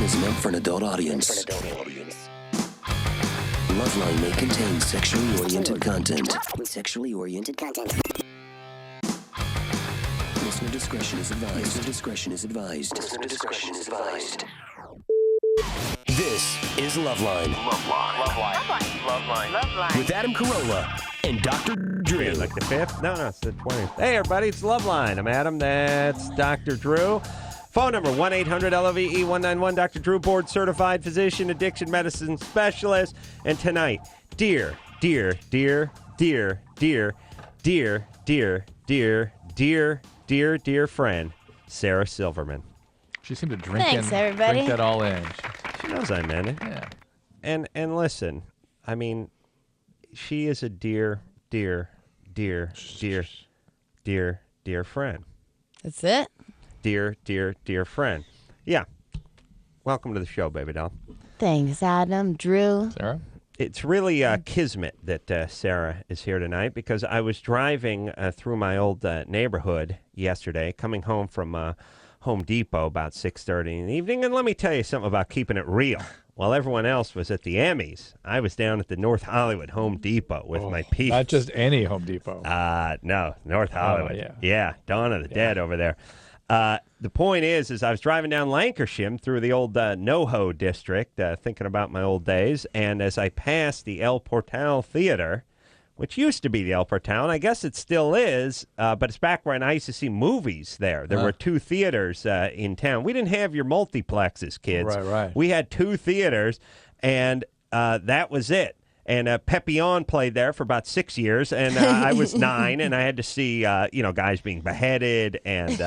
is meant for an adult audience. LoveLine may contain sexually oriented content. Listener discretion is advised. This is LoveLine. LoveLine. With Adam Carolla and Dr. Drew. Like the 5th? No, it's the 20th. Hey, everybody, it's LoveLine. I'm Adam. That's Dr. Drew. Phone number, 1-800-LOVE-191. Dr. Drew, board-certified physician, addiction medicine specialist. And tonight, dear friend, Sarah Silverman. She seemed to drink everybody. Drink that all in. She knows I meant it. Yeah. And listen, I mean, she is a dear friend. That's it? Dear friend. Yeah. Welcome to the show, baby doll. Thanks, Adam. Drew. Sarah? It's really kismet that Sarah is here tonight because I was driving through my old neighborhood yesterday, coming home from Home Depot about 6:30 in the evening, and let me tell you something about keeping it real. While everyone else was at the Emmys, I was down at the North Hollywood Home Depot with my peeps. Not just any Home Depot. No, North Hollywood. Oh, yeah, Dawn of the Dead over there. The point is I was driving down Lancashire through the old NoHo district, thinking about my old days, and as I passed the El Portal Theater, which used to be the El Portal, and I guess it still is, but it's back when I used to see movies there. There were two theaters in town. We didn't have your multiplexes, kids. Right. We had two theaters, and that was it. And Papillon played there for about 6 years, and I was 9, and I had to see, guys being beheaded, and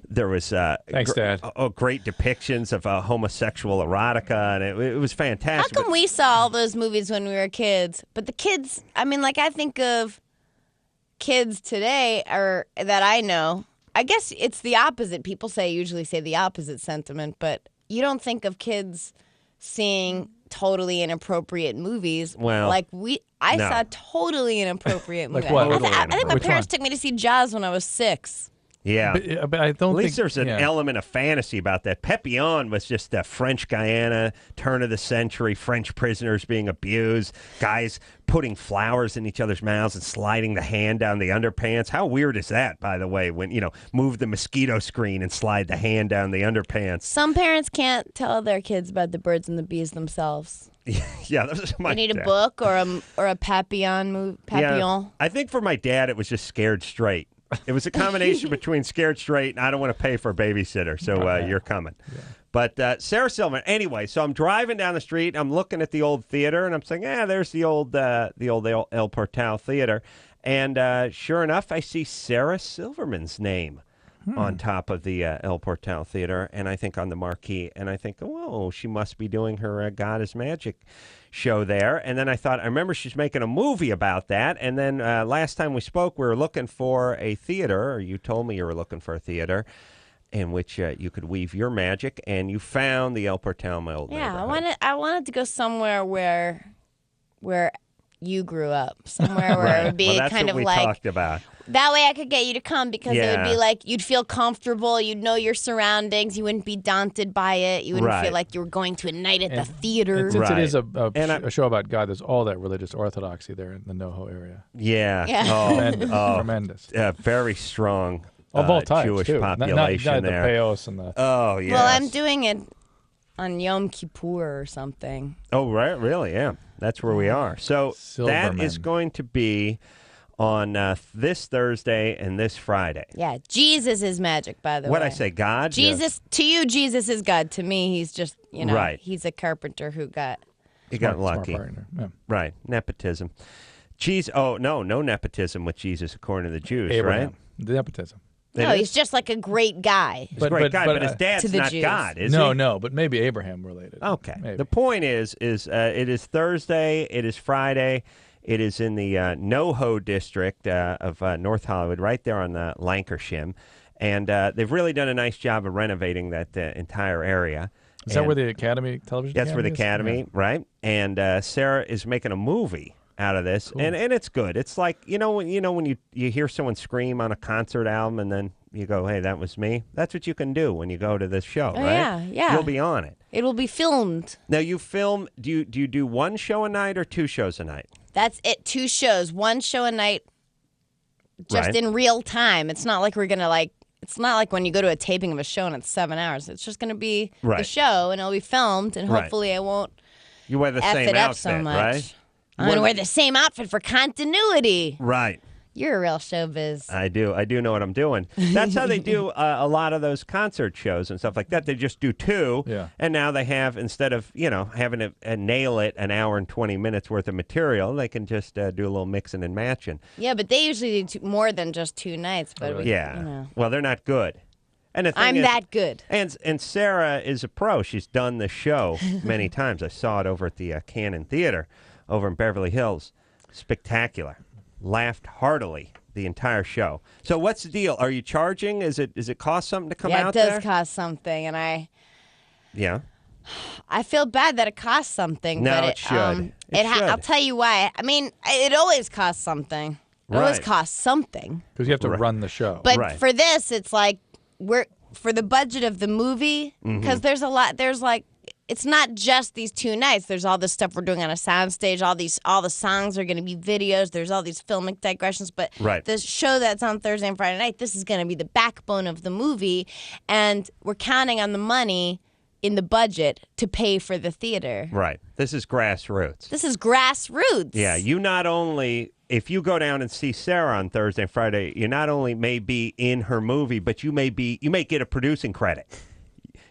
there was Thanks, Dad. Great depictions of homosexual erotica, and it was fantastic. How come we saw all those movies when we were kids? But the kids, I think of kids today or that I know. I guess it's the opposite. People usually say the opposite sentiment, but you don't think of kids seeing totally inappropriate movies. Well, I saw totally inappropriate movies. Like what? I think my Which parents one? took me to see Jaws when I was 6. Yeah. But I don't At think... least there's an element of fantasy about that. Papillon was just French Guyana, turn of the century, French prisoners being abused, guys putting flowers in each other's mouths and sliding the hand down the underpants. How weird is that, by the way, when, move the mosquito screen and slide the hand down the underpants? Some parents can't tell their kids about the birds and the bees themselves. Yeah, that was my You need dad. a book or a Papillon movie. Papillon. Yeah, I think for my dad, it was just Scared Straight. It was a combination between Scared Straight and I don't want to pay for a babysitter, so you're coming. Yeah. But Sarah Silverman, anyway, so I'm driving down the street, I'm looking at the old theater, and I'm saying, there's the old El Portal Theater. And sure enough, I see Sarah Silverman's name on top of the El Portal Theater, and I think on the marquee, and I think, oh, she must be doing her God is Magic show there. And then I remember she's making a movie about that, and then last time we spoke, we were looking for a theater, or you told me you were looking for a theater in which you could weave your magic, and you found the El Portal, my old neighborhood. I wanted to go somewhere where you grew up, somewhere where it would be that's kind what of we like talked about. That way I could get you to come because it would be like you'd feel comfortable, you'd know your surroundings, you wouldn't be daunted by it, you wouldn't feel like you were going to a night at the theater. And since it is a show about God, there's all that religious orthodoxy there in the NoHo area. Yeah. Tremendous. Very strong Of all types, Jewish too. population not there. The Peos and the... Oh, yes. Well, I'm doing it on Yom Kippur or something. Oh, right, really, yeah. That's where we are. So Silverman. that is going to be on this Thursday and this Friday. Yeah, Jesus is magic, by the way. What'd I say, God? Jesus, to you, Jesus is God. To me, he's just, Right. he's a carpenter who got... He got lucky. Smart partner. Yeah. Right, nepotism. No nepotism with Jesus according to the Jews, Abraham. right? The nepotism. No, he's just like a great guy. He's a great guy, but his dad's to the not Jews. God, is he? No, but maybe Abraham related. Okay. Maybe. The point is it is Thursday, it is Friday, it is in the NoHo district of North Hollywood, right there on the Lancashire, and they've really done a nice job of renovating that entire area. Is that where the Academy Television That's where the is? Academy, right? And Sarah is making a movie out of this, cool. and it's good. It's like when you hear someone scream on a concert album, and then you go, hey, that was me. That's what you can do when you go to this show, Oh, right? yeah. You'll be on it. It will be filmed. Now, you film, do you do one show a night or 2 shows a night? That's it. 2 shows, 1 show a night, just Right. in real time. It's not like we're going to it's not like when you go to a taping of a show and it's 7 hours. It's just going to be the Right. show and it'll be filmed and Right. hopefully I won't You wear the F same it up outfit, so much. right? I'm going to wear the same outfit for continuity. Right. You're a real showbiz. I do know what I'm doing. That's how they do a lot of those concert shows and stuff like that. They just do 2, and now they have, instead of having to nail it an hour and 20 minutes worth of material, they can just do a little mixing and matching. Yeah, but they usually do more than just 2 nights. But Well, they're not good. And the thing I'm is, that good. And Sarah is a pro. She's done the show many times. I saw it over at the Cannon Theater over in Beverly Hills. Spectacular. Laughed heartily the entire show. So what's the deal? Are you charging? Does it cost something to come out there? Yeah, it does cost something, and I feel bad that it costs something. No, but it should. It should. I'll tell you why. I mean, it always costs something. It always Right. costs something. Because you have to run the show. But Right. for this, it's like for the budget of the movie, because there's a lot. There's like, it's not just these 2 nights. There's all this stuff we're doing on a soundstage. All the songs are going to be videos. There's all these filmic digressions. But Right. the show that's on Thursday and Friday night, this is going to be the backbone of the movie, and we're counting on the money in the budget to pay for the theater. Right. This is grassroots. This is grassroots. Yeah, you not only, if you go down and see Sarah on Thursday and Friday, you not only may be in her movie, but you may get a producing credit.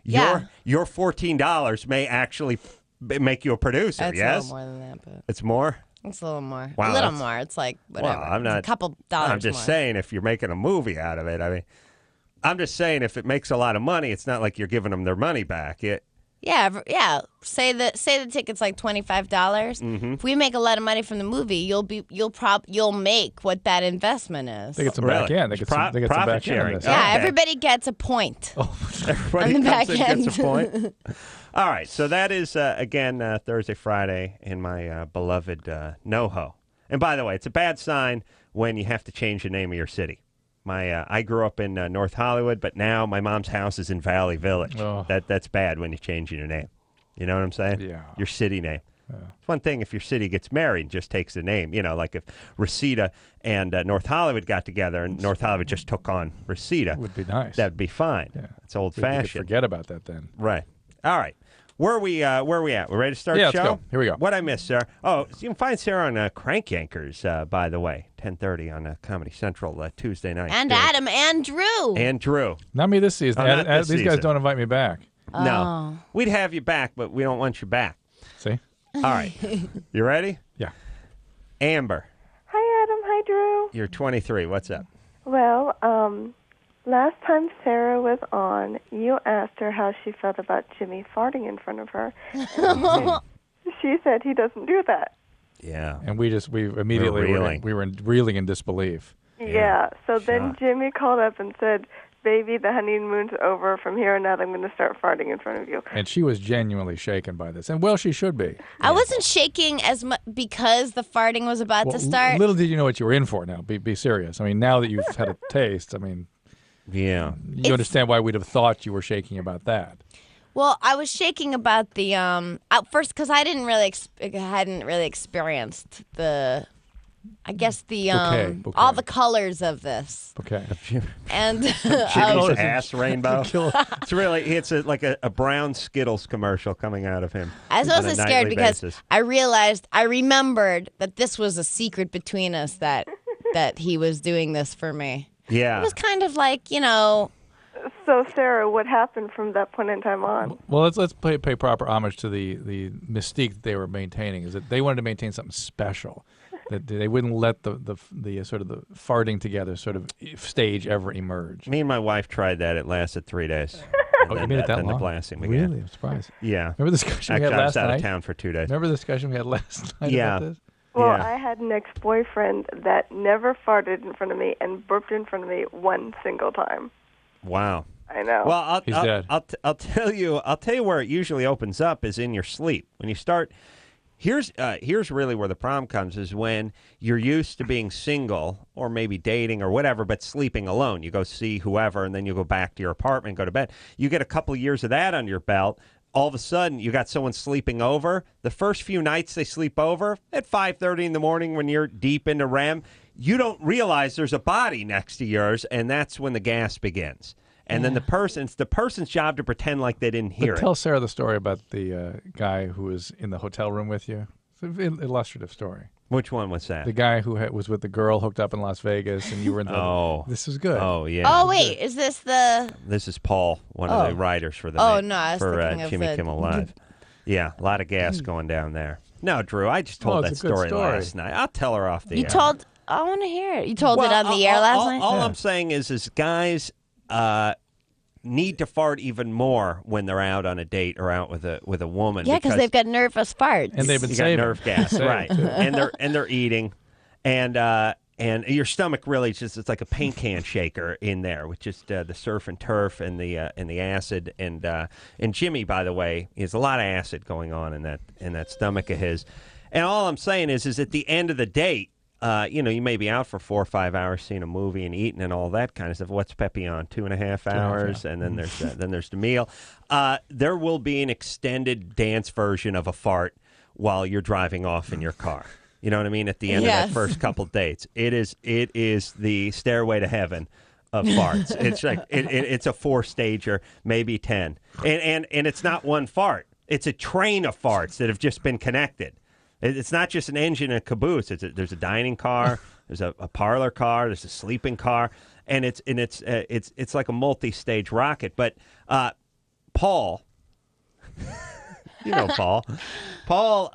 Yeah. Your $14 may actually make you a producer, That's yes? a little more than that, but It's more? it's a little more. Wow, a little that's- more. It's like whatever. Well, I'm not, it's a couple dollars I'm just more. saying if you're making a movie out of it, I mean, I'm just saying if it makes a lot of money, it's not like you're giving them their money back. Yeah. Say the ticket's like $25. Mm-hmm. If we make a lot of money from the movie, you'll make what that investment is. They get some Really? back end. They get some Profit back end. sharing. on this. Yeah, Okay. everybody gets a point. Everybody On the comes back in, gets a end. point. All right, so that is, again, Thursday, Friday in my beloved NoHo. And by the way, it's a bad sign when you have to change the name of your city. I grew up in North Hollywood, but now my mom's house is in Valley Village. Oh. That's bad when you're changing your name. You know what I'm saying? Yeah. Your city name. It's one thing if your city gets married and just takes the name. Like if Reseda and North Hollywood got together and North Hollywood just took on Reseda. Would be nice. That'd be fine. Yeah. It's We could old-fashioned. forget about that then. Right. All right. Where are we at? We're ready to start Yeah, the show? let's go. Here we go. What I missed, Sarah? Oh, so you can find Sarah on Crank Yankers, by the way, 10:30 on Comedy Central Tuesday night. And doing- Adam and Drew. And Drew. Not me this season. Oh, not this These season. guys don't invite me back. No. We'd have you back, but we don't want you back. See? All right. You ready? Yeah. Amber, Hi, Adam. Hi, Drew. you're 23. What's up? Well, last time Sarah was on, you asked her how she felt about Jimmy farting in front of her. She said he doesn't do that. Yeah. And we immediately reeling. we were reeling in disbelief. Yeah. So then Shocked. Jimmy called up and said, "Baby, the honeymoon's over. From here on out, I'm going to start farting in front of you." And she was genuinely shaken by this. And well, she should be. I wasn't shaking as much because the farting was about Well, to start. little did you know what you were in for now. Be serious. I mean, now that you've had a taste, I mean, Yeah. you understand why we'd have thought you were shaking about that. Well, I was shaking about the at first because I hadn't really experienced the, I guess the Bouquet. all the colors of this, Okay. and Jimmy's ass rainbow. It's like a brown Skittles commercial coming out of him. I was on also a scared nightly because basis. I remembered that this was a secret between us that he was doing this for me. Yeah. It was kind of like, So, Sarah, what happened from that point in time on? Well, let's pay proper homage to the mystique that they were maintaining. Is that they wanted to maintain something special, that they wouldn't let the sort of the farting together sort of stage ever emerge. Me and my wife tried that. It lasted 3 days. Oh, you made it that then long? the blasting began. Really? I'm surprised. Yeah. Remember the discussion we Actually, had I last was out night? of town for 2 days. Remember the discussion we had last night Yeah. about this? Well, Yeah. I had an ex-boyfriend that never farted in front of me and burped in front of me one single time. Wow. I know. Well, He's dead. I'll tell you where it usually opens up is in your sleep. When you start Here's really where the problem comes is when you're used to being single or maybe dating or whatever, but sleeping alone. You go see whoever, and then you go back to your apartment and go to bed. You get a couple of years of that under your belt. All of a sudden, you got someone sleeping over. The first few nights they sleep over at 5:30 in the morning when you're deep into REM, you don't realize there's a body next to yours, and that's when the gas begins. And then it's the person's job to pretend like they didn't hear it. Tell Sarah the story about the guy who was in the hotel room with you. It's an illustrative story. Which one was that? The guy who was with the girl hooked up in Las Vegas, and you were in the... Oh. This was good. Oh, yeah. Oh, wait. Is this the... This is Paul, one of the writers for the Oh, no, I was for thinking of Jimmy the- Kimmel Live. Yeah, a lot of gas going down there. No, Drew, I just told that it's a good story story. last night. I'll tell her off the air. You told... I want to hear it. You told it on the air last night? All I'm saying is guys need to fart even more when they're out on a date or out with a woman. Yeah, because they've got nervous farts. And they've been you got saving. nerve gas, right? and they're eating, and your stomach really it's like a paint can shaker in there with just the surf and turf and the acid and Jimmy, by the way, he has a lot of acid going on in that stomach of his. And all I'm saying is at the end of the date, you may be out for 4 or 5 hours seeing a movie and eating and all that kind of stuff. What's Peppy on? 2.5 hours, and then there's the meal. There will be an extended dance version of a fart while you're driving off in your car. You know what I mean? At the end of that first couple dates, it is the stairway to heaven of farts. It's like it's a 4-stager, maybe 10, and it's not one fart. It's a train of farts that have just been connected. It's not just an engine and a caboose. There's a dining car, there's a parlor car, there's a sleeping car, and it's like a multi-stage rocket. But Paul, you know Paul. Paul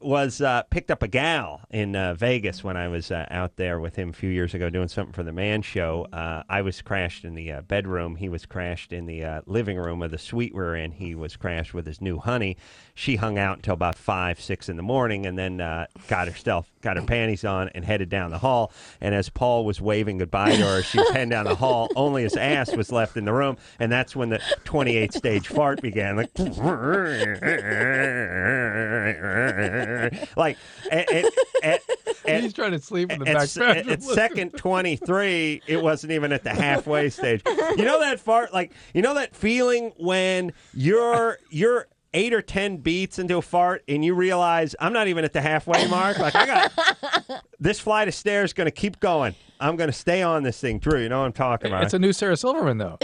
was picked up a gal in Vegas when I was out there with him a few years ago doing something for the Man Show. I was crashed in the bedroom. He was crashed in the living room of the suite we were in. He was crashed with his new honey. She hung out until about 5, 6 in the morning, and then got her panties on and headed down the hall. And as Paul was waving goodbye to her, she was heading down the hall. Only his ass was left in the room, and that's when the 28-stage fart began. Like, He's trying to sleep in the back bedroom. At second 23, it wasn't even at the halfway stage. You know that fart, that feeling when you're 8 or 10 beats into a fart and you realize I'm not even at the halfway mark. Like, I got this flight of stairs going to keep going. I'm going to stay on this thing, Drew. You know what I'm talking about. It's a new Sarah Silverman, though.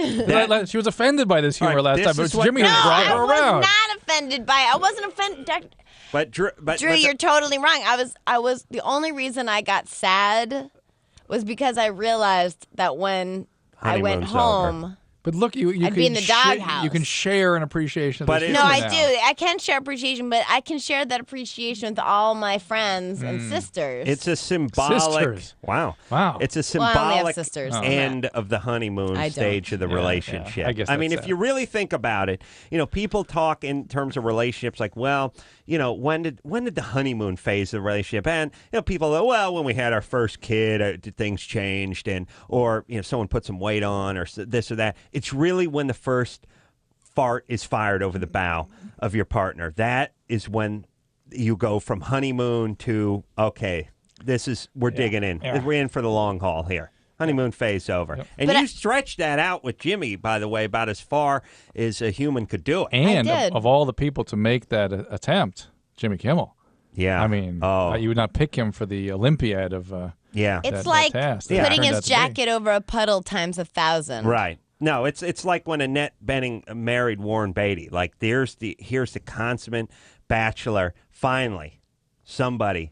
She was offended by this humor last time, but is what- Jimmy has No, brought her I around. was not offended by it. I wasn't offended. But Drew, You're totally wrong. I was the only reason I got sad was because I realized that when I went Honeymoon's home. over. But look, you I'd can be in the doghouse. You can share an appreciation. But of this No, humor I now. do. I can share appreciation, but I can share that appreciation with all my friends and sisters. It's a symbolic. Sisters. Wow. It's a Well, I only have symbolic sisters. end of the honeymoon I don't. stage of the relationship. I guess I mean, that's if it. you really think about it, people talk in terms of relationships like, well, when did the honeymoon phase of the relationship end? People go, well, when we had our first kid, things changed, or someone put some weight on, or this or that. It's really when the first fart is fired over the bow of your partner. That is when you go from honeymoon to, okay, we're digging in. Yeah. We're in for the long haul here. Honeymoon phase over. Yep. And But you stretched that out with Jimmy, by the way, about as far as a human could do it. And did. of all the people to make that attempt, Jimmy Kimmel. Yeah. I mean, you would not pick him for the Olympiad of yeah. It's that like task that it putting turned his out to be. jacket over a puddle times 1,000. Right. No, it's like when Annette Bening married Warren Beatty. Like, here's the consummate bachelor. Finally, somebody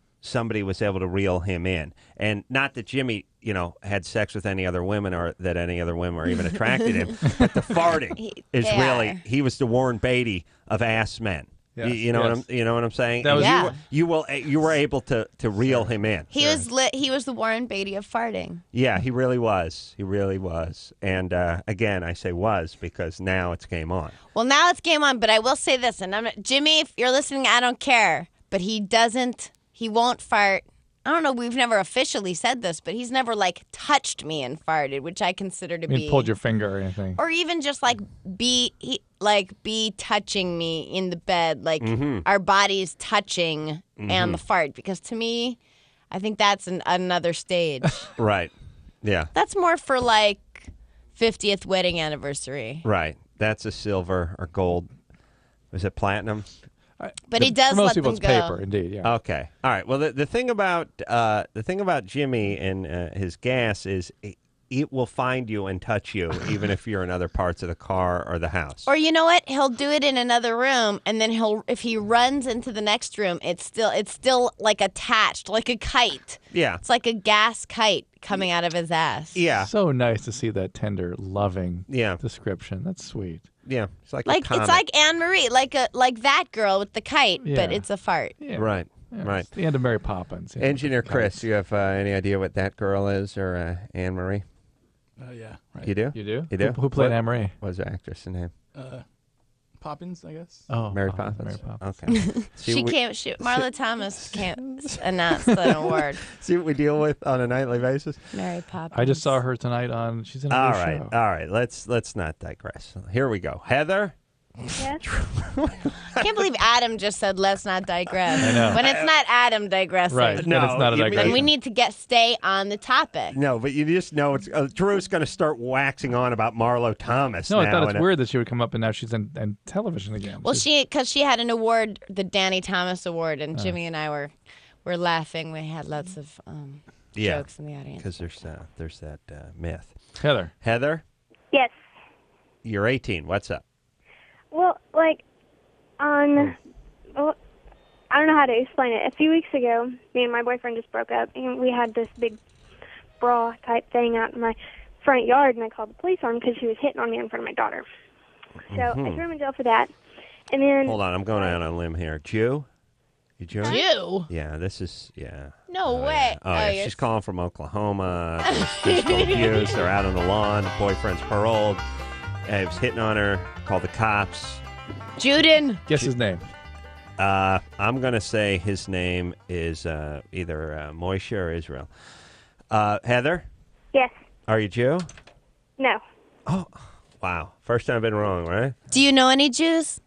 was able to reel him in. And not that Jimmy, had sex with any other women or that any other women were even attracted to him, but the farting is they really, are. he was the Warren Beatty of ass men. Yes, You know yes. what I'm saying? That was- Yeah. You were able to reel him in. He was He was the Warren Beatty of farting. Yeah, he really was. He really was. And again, I say was because now it's game on. Well, now it's game on, but I will say this, and Jimmy, if you're listening, I don't care, but he won't fart I don't know, we've never officially said this, but he's never, like, touched me and farted, which I consider to I mean, be... pulled your finger or anything. Or even just, like, be touching me in the bed, like, our bodies touching and the fart. Because to me, I think that's another stage. Right. Yeah. That's more for, like, 50th wedding anniversary. Right. That's a silver or gold. Was it platinum? But he does for most let people, them it's go. paper, indeed. Yeah. Okay. All right. Well, the thing about Jimmy and his gas is it will find you and touch you, even if you're in other parts of the car or the house. Or you know what? He'll do it in another room, and then if he runs into the next room, it's still like attached, like a kite. Yeah. It's like a gas kite coming out of his ass. Yeah. So nice to see that tender, loving description. That's sweet. Yeah. It's like It's like Anne Marie, like that girl with the kite, but it's a fart. Yeah. Right. Yeah, Right. It's the end of Mary Poppins. Engineer Chris, you have any idea what that girl is, or Anne Marie? Yeah. Right. You do? You do? You do? Who played What- Anne Marie? What was the actress' name? Poppins, I guess. Oh, Mary Poppins, Poppins. Mary Poppins. Okay. Marla Thomas can't announce an award. See what we deal with on a nightly basis. Mary Poppins. I just saw her tonight on. She's in a All new right. show. All right. Let's not digress. Here we go. Heather. Yes. I can't believe Adam just said, let's not digress. I know. When it's not Adam digressing. Right. No, No, it's not a you mean- Then digression. we need to stay on the topic. No, but you just know it's Drew's going to start waxing on about Marlo Thomas. No, I now, thought it's and weird that she would come up and now she's in television again. Well, because she had an award, the Danny Thomas Award, and Jimmy and I were laughing. We had lots of jokes in the audience. because there's that myth. Heather. Heather, Yes. you're 18. What's up? Well, like, well, I don't know how to explain it. A few weeks ago, me and my boyfriend just broke up, and we had this big brawl type thing out in my front yard, and I called the police on him because he was hitting on me in front of my daughter. So I threw him in jail for that. And then Hold on, I'm going out on a limb here. Jew? You Jewish? You? Yeah, this is, yeah. No Oh, way. Yeah. Oh, yeah. you're- She's calling from Oklahoma. There's physical abuse. They're out on the lawn. The boyfriend's paroled. He was hitting on her. Called the cops. Juden. Guess his name. I'm going to say his name is either Moishe or Israel. Heather, yes, are you Jew? no. Oh, wow. First time I've been wrong, right? Do you know any Jews?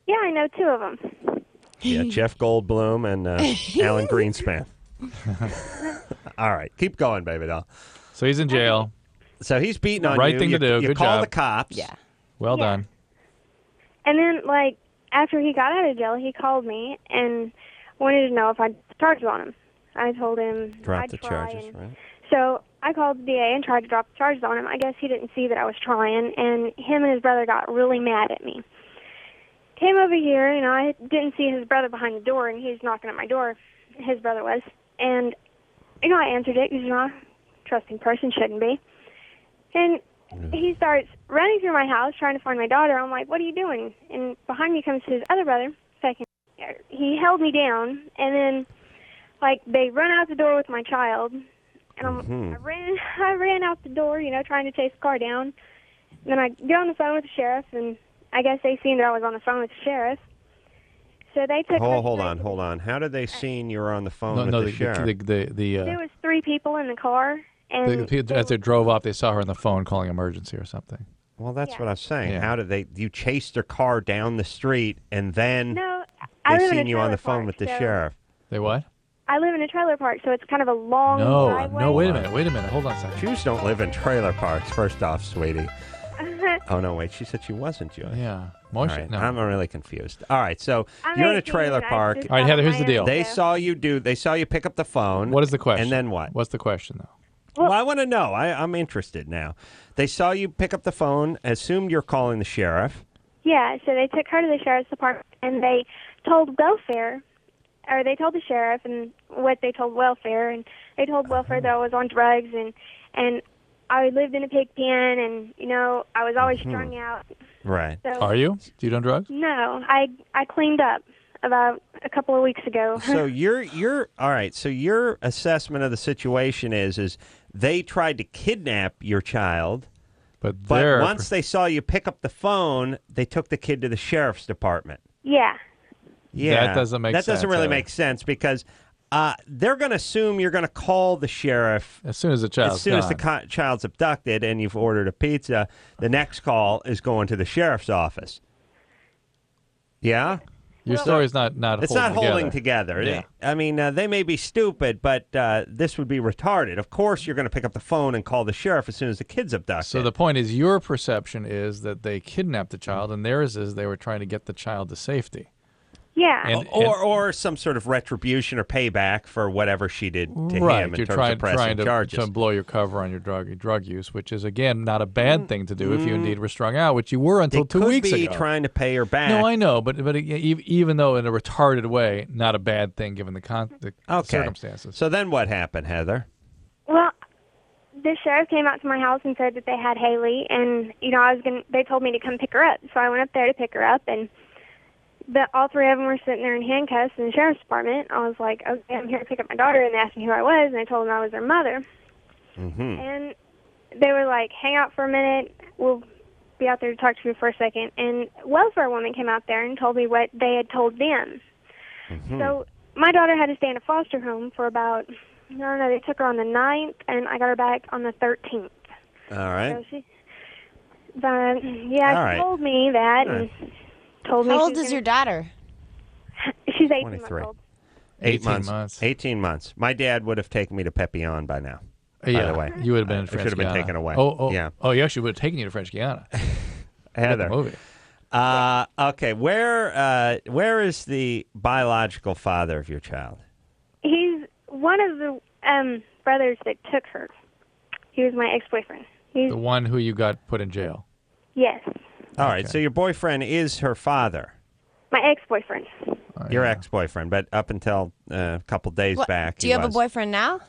Yeah, I know two of them. Yeah, Jeff Goldblum and Alan Greenspan. All right, keep going, baby doll. So he's in jail. So he's beating on Right you. thing to do. You Good call job. the cops. Yeah. Well Yeah. done. And then, like, after he got out of jail, he called me and wanted to know if I'd charged on him. I told him Drop I'd the try, charges, and right? So I called the DA and tried to drop the charges on him. I guess he didn't see that I was trying, and him and his brother got really mad at me. Came over here, I didn't see his brother behind the door, and he was knocking at my door. His brother was. And, I answered it because, a trusting person shouldn't be. And he starts running through my house trying to find my daughter. I'm like, what are you doing? And behind me comes his other brother. He held me down, and then, they run out the door with my child. And I ran out the door, trying to chase the car down. And then I get on the phone with the sheriff, and I guess they seen that I was on the phone with the sheriff. So they took. Hold on. How did they seen you were on the phone with the sheriff? There was 3 people in the car, and as they drove off, they saw her on the phone calling emergency or something. Well, that's Yeah. what I was saying. Yeah. How did you chased their car down the street, and then no, I they live in a seen you on trailer the phone park, with the so sheriff? They what? I live in a trailer park, so it's kind of a long driveway. No, wait a minute. Hold on a second. Jews don't live in trailer parks, first off, sweetie. Oh, no, wait. She said she wasn't Jewish. Yeah. All Moshe, right, no. I'm really confused. All right, so I'm you're in a 18, trailer and I park. just All right, got Heather, on here's the my deal. own, They so- saw you pick up the phone. What is the question? And then what? What's the question, though? Well, I want to know. I'm interested now. They saw you pick up the phone, assumed you're calling the sheriff. Yeah, so they took her to the sheriff's department, and they told welfare, or they told the sheriff and what they told welfare, and they told welfare that I was on drugs, and I lived in a pig pen, and, I was always strung out. Right. So, Are you? Do you do drugs? No, I cleaned up about a couple of weeks ago. So you're all right. So your assessment of the situation is they tried to kidnap your child, But but once they saw you pick up the phone, they took the kid to the sheriff's department. Yeah. Yeah, That doesn't make That doesn't sense, really Heather. make sense because they're going to assume you're going to call the sheriff As soon as the child's as soon as the child's abducted and you've ordered a pizza. The next call is going to the sheriff's office. Yeah? Your story's not It's holding not together. holding together. Yeah. I mean, they may be stupid, but this would be retarded. Of course, you're going to pick up the phone and call the sheriff as soon as the kid's abducted. So the point is, your perception is that they kidnapped the child, and theirs is they were trying to get the child to safety. Yeah. And- or some sort of retribution or payback for whatever she did to Right, him in you're terms trying of pressing charges. to blow your cover on your drug use, which is again not a bad thing to do if you indeed were strung out, which you were until They 2 could weeks be ago. trying to pay her back. No, I know, but even though in a retarded way, not a bad thing given the Okay. circumstances. So then what happened, Heather? Well, the sheriff came out to my house and said that they had Haley, and they told me to come pick her up. So I went up there to pick her up, and all three of them were sitting there in handcuffs in the sheriff's department. I was like, okay, I'm here to pick up my daughter, and they asked me who I was, and I told them I was their mother. Mm-hmm. And they were like, hang out for a minute, we'll be out there to talk to you for a second. And a welfare woman came out there and told me what they had told them. Mm-hmm. So my daughter had to stay in a foster home for about, I don't know, they took her on the 9th, and I got her back on the 13th. All right. So but yeah, All she right. told me that and told me How she old was is your gonna- daughter? She's 18 23. months old. 18 18 months. months. 18 months. My dad would have taken me to Pepion by now. Yeah, the way. you would have been in I French should have been Guiana. taken away. Yeah. Yeah. Oh, you actually would have taken you to French Guiana. Heather. The movie. Okay, where is the biological father of your child? He's one of the brothers that took her. He was my ex-boyfriend. The one who you got put in jail. Yes, All right, so your boyfriend is her father, my ex-boyfriend. your ex-boyfriend, but up until a couple days What, back, do he you have a was. boyfriend now?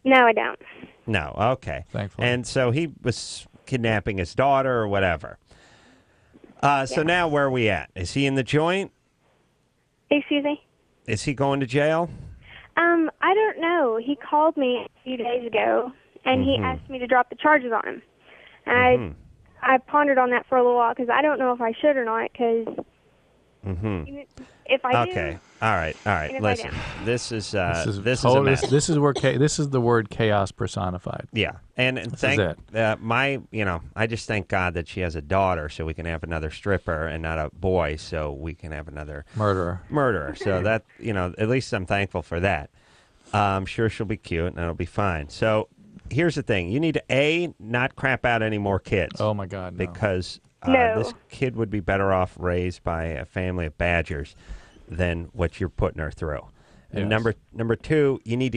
No, I don't. No, okay. Thankfully. And so he was kidnapping his daughter or whatever. So now where are we at? Is he in the joint? Excuse me? Is he going to jail? I don't know. He called me a few days ago, and he asked me to drop the charges on him. And I pondered on that for a little while because I don't know if I should or not. Because if I Okay. do, All right. And if I Listen, this is a total- mess. This is where this is the word chaos personified. Yeah, and thank is I just thank God that she has a daughter, so we can have another stripper, and not a boy, so we can have another Murderer. So that at least I'm thankful for that. I'm sure she'll be cute, and it'll be fine. So here's the thing: you need to not crap out any more kids. Oh my God, no. Because No. this kid would be better off raised by a family of badgers than what you're putting her through. And Yes. number two, you need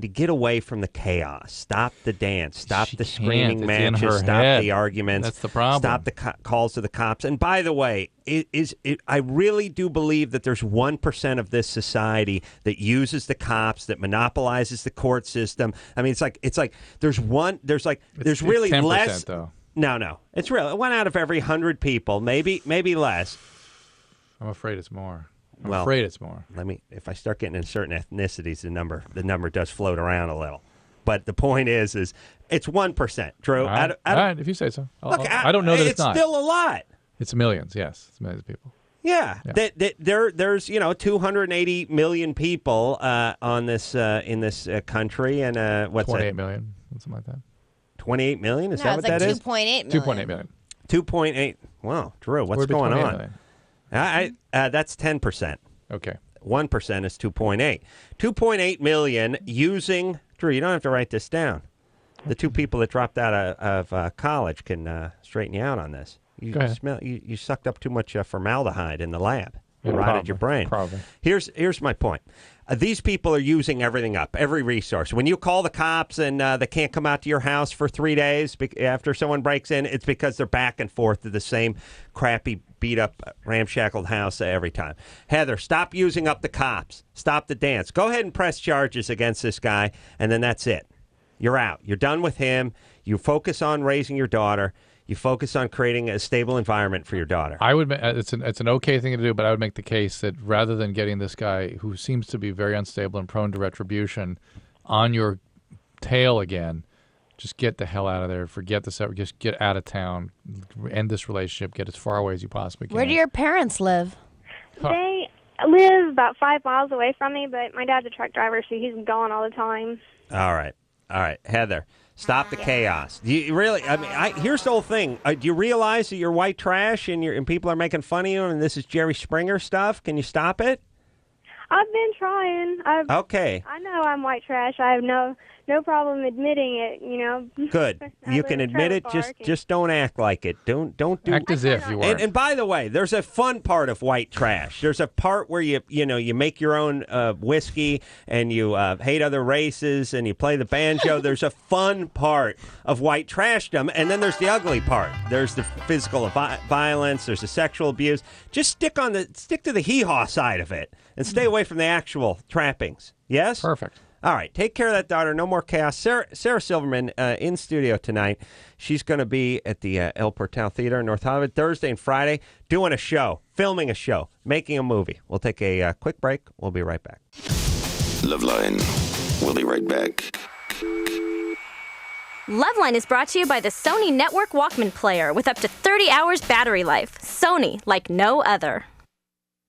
to get away from the chaos. Stop the dance. Stop She the can't. screaming It's in matches. her Stop head. the arguments. That's the problem. Stop the calls to the cops. And by the way, I really do believe that there's 1% of this society that uses the cops, that monopolizes the court system. I mean, it's like there's really 10% less. though. No. It's real. 1 out of every 100 people, maybe less. I'm afraid it's more. I'm Well, afraid it's more. If I start getting in certain ethnicities, the number does float around a little. But the point is it's 1%. Drew, All right, I don't, all right, if you say so. look, I don't know that it's not. still a lot. It's millions. Yes, it's millions of people. Yeah. There's 280 million people on this in this country, and what's 28 that? million, something like that. 28 million? Is No, that it's what like that is? 2.8 million. 2.8 million. 2.8. Wow, Drew, what's Would be going 28 on? million. That's 10%. Okay. 1% is 2.8. 2.8 million using, Drew, you don't have to write this down. The two people that dropped out of college can straighten you out on this. You Go ahead. smell. You sucked up too much formaldehyde in the lab. It Yeah, rotted probably, your brain. probably. Here's my point. These people are using everything up, every resource. When you call the cops and they can't come out to your house for 3 days after someone breaks in, it's because they're back and forth to the same crappy, beat-up, ramshackled house every time. Heather, stop using up the cops. Stop the dance. Go ahead and press charges against this guy, and then that's it. You're out. You're done with him. You focus on raising your daughter. You focus on creating a stable environment for your daughter. I would. It's an okay thing to do, but I would make the case that rather than getting this guy who seems to be very unstable and prone to retribution on your tail again, just get the hell out of there. Forget this. Just get out of town. End this relationship. Get as far away as you possibly can. Where do your parents live? They live about 5 miles away from me, but my dad's a truck driver, so he's gone all the time. All right. Heather, stop the chaos. Do you really? I mean, here's the whole thing. Do you realize that you're white trash and people are making fun of you and this is Jerry Springer stuff? Can you stop it? I've been trying. Okay. I know I'm white trash. I have no problem admitting it, you know. Good. You can admit it. Just don't act like it. Don't do. Act as if you were. And by the way, there's a fun part of white trash. There's a part where you make your own whiskey and you hate other races and you play the banjo. There's a fun part of white trashdom, and then there's the ugly part. There's the physical violence. There's the sexual abuse. Just stick to the hee-haw side of it and stay away from the actual trappings. Yes? Perfect. All right, take care of that, daughter. No more chaos. Sarah Silverman in studio tonight. She's going to be at the El Portal Theater in North Hollywood Thursday and Friday doing a show, filming a show, making a movie. We'll take a quick break. We'll be right back. LoveLine. We'll be right back. LoveLine is brought to you by the Sony Network Walkman Player with up to 30 hours battery life. Sony, like no other.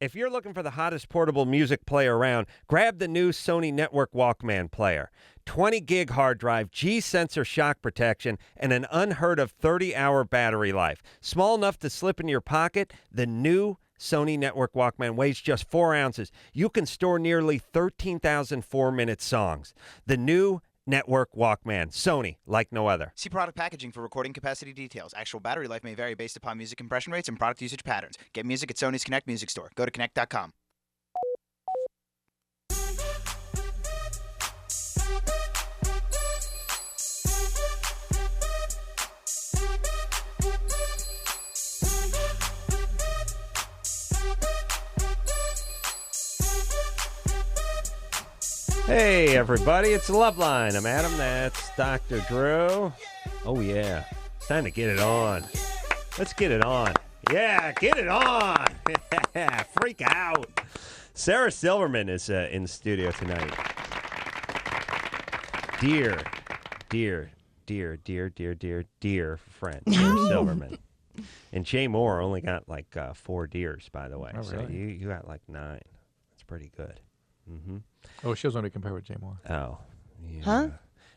If you're looking for the hottest portable music player around, grab the new Sony Network Walkman player. 20 gig hard drive, G-sensor shock protection, and an unheard of 30-hour battery life. Small enough to slip in your pocket, the new Sony Network Walkman weighs just 4 ounces. You can store nearly 13,000 4-minute songs. The new Network Walkman. Sony, like no other. See product packaging for recording capacity details. Actual battery life may vary based upon music compression rates and product usage patterns. Get music at Sony's Connect Music Store. Go to Connect.com. Hey, everybody, it's LoveLine. I'm Adam. That's Dr. Drew. Oh, yeah. It's time to get it on. Let's get it on. Yeah, get it on. Yeah, freak out. Sarah Silverman is in the studio tonight. Dear friend, Sarah Silverman. And Jay Moore only got like 4 deers, by the way. Oh, really? So you got like 9. That's pretty good. Mm-hmm. Oh, she was only compared with Jay Moore. Oh, yeah. Huh?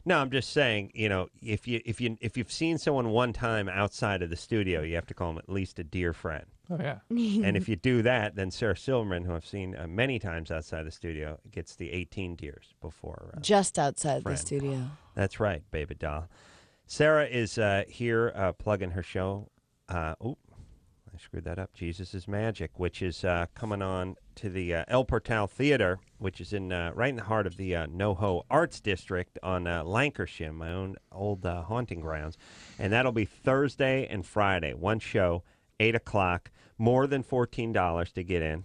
No, I'm just saying. You know, if you've seen someone one time outside of the studio, you have to call them at least a dear friend. Oh yeah. And if you do that, then Sarah Silverman, who I've seen many times outside the studio, gets the 18 dears before. Just outside friend. the studio. That's right, baby doll. Sarah is here plugging her show. I screwed that up. Jesus is Magic, which is coming on to the El Portal Theater, which is in right in the heart of the NoHo Arts District on Lancashire, my own old haunting grounds. And that'll be Thursday and Friday. One show, 8 o'clock. More than $14 to get in.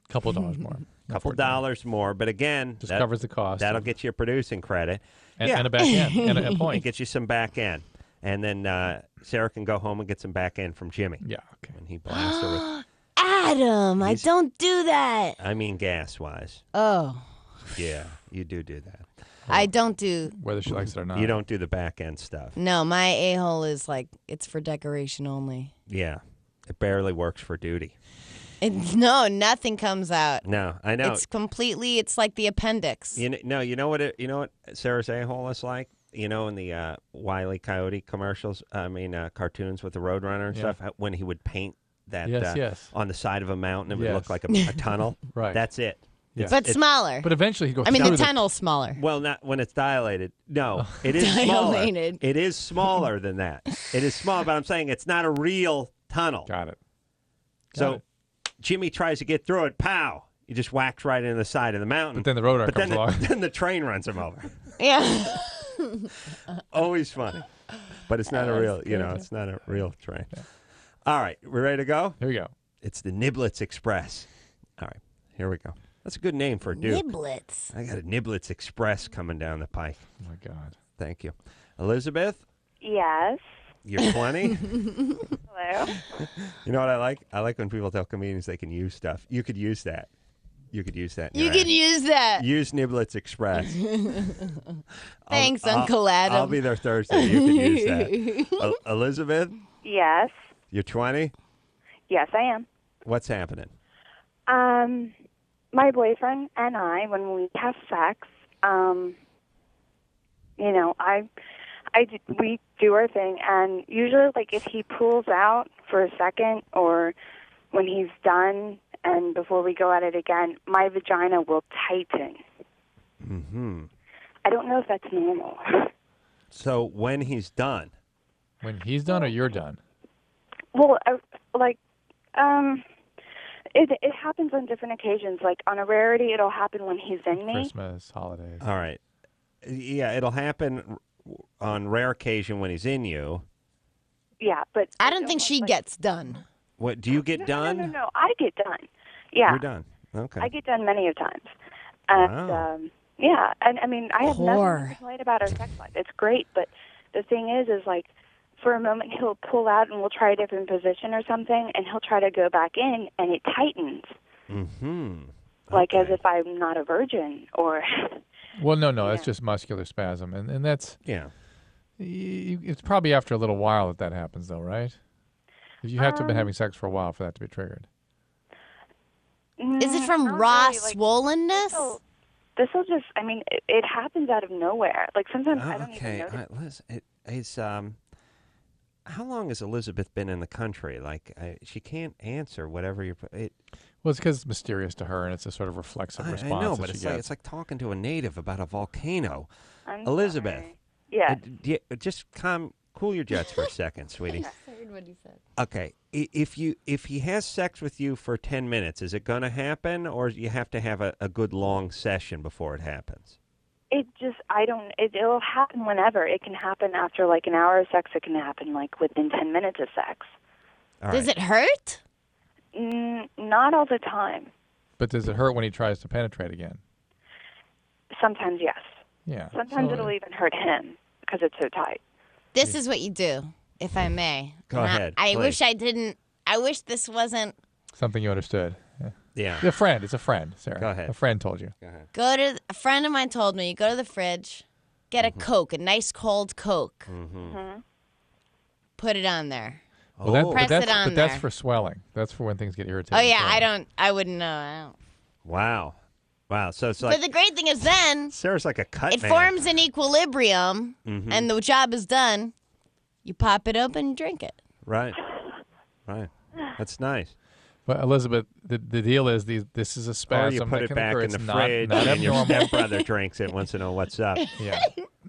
Couple dollars more. Couple dollars more. But again, just covers the cost. That'll get you a producing credit. And a back end. And a point. It gets you some back end. And then Sarah can go home and get some back end from Jimmy. Yeah, okay. And he blasts her with... Adam, I don't do that. I mean gas-wise. Oh. Yeah, you do that. I don't do... Whether she likes it or not. You don't do the back end stuff. No, my a-hole is like, it's for decoration only. Yeah, it barely works for duty. No, nothing comes out. No, I know. It's like the appendix. You know what Sarah's a-hole is like? You know, in the Wile E. Coyote commercials, cartoons with the Roadrunner and stuff, when he would paint that yes. on the side of a mountain, it would look like a tunnel. Right. That's it. Yeah. But smaller. But eventually he goes. I mean, the tunnel's smaller. Well, not when it's dilated. No, it is Dilated. smaller. It is smaller than that. It is small, but I'm saying it's not a real tunnel. Got it. Jimmy tries to get through it. Pow! He just whacks right into the side of the mountain. But then the Roadrunner comes along. Then the train runs him over. Yeah. Always funny, but it's not a real. It's not a real train. Yeah. All right, we ready to go? Here we go. It's the Niblets Express. All right, here we go. That's a good name for a dude. Niblets. I got a Niblets Express coming down the pike. Oh my God. Thank you, Elizabeth. Yes. You're 20. Hello. You know what I like? I like when people tell comedians they can use stuff. You could use that. You could use that. You can use that. Use Niblets Express. Thanks, Uncle Adam. I'll be there Thursday. You can use that. Elizabeth? Yes. You're 20? Yes, I am. What's happening? my boyfriend and I, when we have sex, we do our thing, and usually, like, if he pulls out for a second or when he's done and before we go at it again, my vagina will tighten. Mm-hmm. I don't know if that's normal. So when he's done? When he's done or you're done? Well, it happens on different occasions. Like, on a rarity, it'll happen when he's in me. Christmas, holidays. All right. Yeah, it'll happen on rare occasion when he's in you. Yeah, but I don't think she gets done. What, do you get done? No, I get done. Yeah. You're done. Okay. I get done many of times. And, Wow. yeah, and I mean, I have nothing Whore. to complain about our sex life. It's great, but the thing is like, for a moment he'll pull out and we'll try a different position or something, and he'll try to go back in, and it tightens. Mm-hmm. Like as if I'm not a virgin, or... Well, no, that's just muscular spasm, and that's it's probably after a little while that happens, though, right? If you have to have been having sex for a while for that to be triggered. Is it from raw swollenness? This will just, I mean, it happens out of nowhere. Like, sometimes I don't even notice. All right, Liz, how long has Elizabeth been in the country? Like, she can't answer whatever you're... Well, it's because it's mysterious to her, and it's a sort of reflexive response. I know, that but she gets. it's like talking to a native about a volcano. I'm Elizabeth. sorry. Yeah. Just cool your jets for a second, sweetie. I heard what he said. Okay, if he has sex with you for 10 minutes, is it going to happen, or you have to have a good long session before it happens? It'll happen whenever. It can happen after like an hour of sex. It can happen like within 10 minutes of sex. Does it hurt? Not all the time. But does it hurt when he tries to penetrate again? Sometimes, yes. Yeah. Sometimes it'll even hurt him because it's so tight. This is what you do, if I may. Go ahead, I please. wish I didn't. I wish this wasn't. Something you understood. Yeah. It's a friend. It's a friend, Sarah. Go ahead. A friend told you. Go ahead. A friend of mine told me, you go to the fridge, get a Coke, a nice cold Coke. Mm-hmm. Put it on there. Press it on that's there. for swelling. That's for when things get irritating. Oh, yeah, swelling. I wouldn't know. Wow. So it's like... But the great thing is then... Sarah's like a cut It man. forms an equilibrium, and the job is done. You pop it open and drink it. Right. That's nice. But Elizabeth, the deal is this is a spasm. Or you put that it can back occur. in the It's fridge, not and your abnormal. stepbrother drinks it wants to know what's up. Yeah.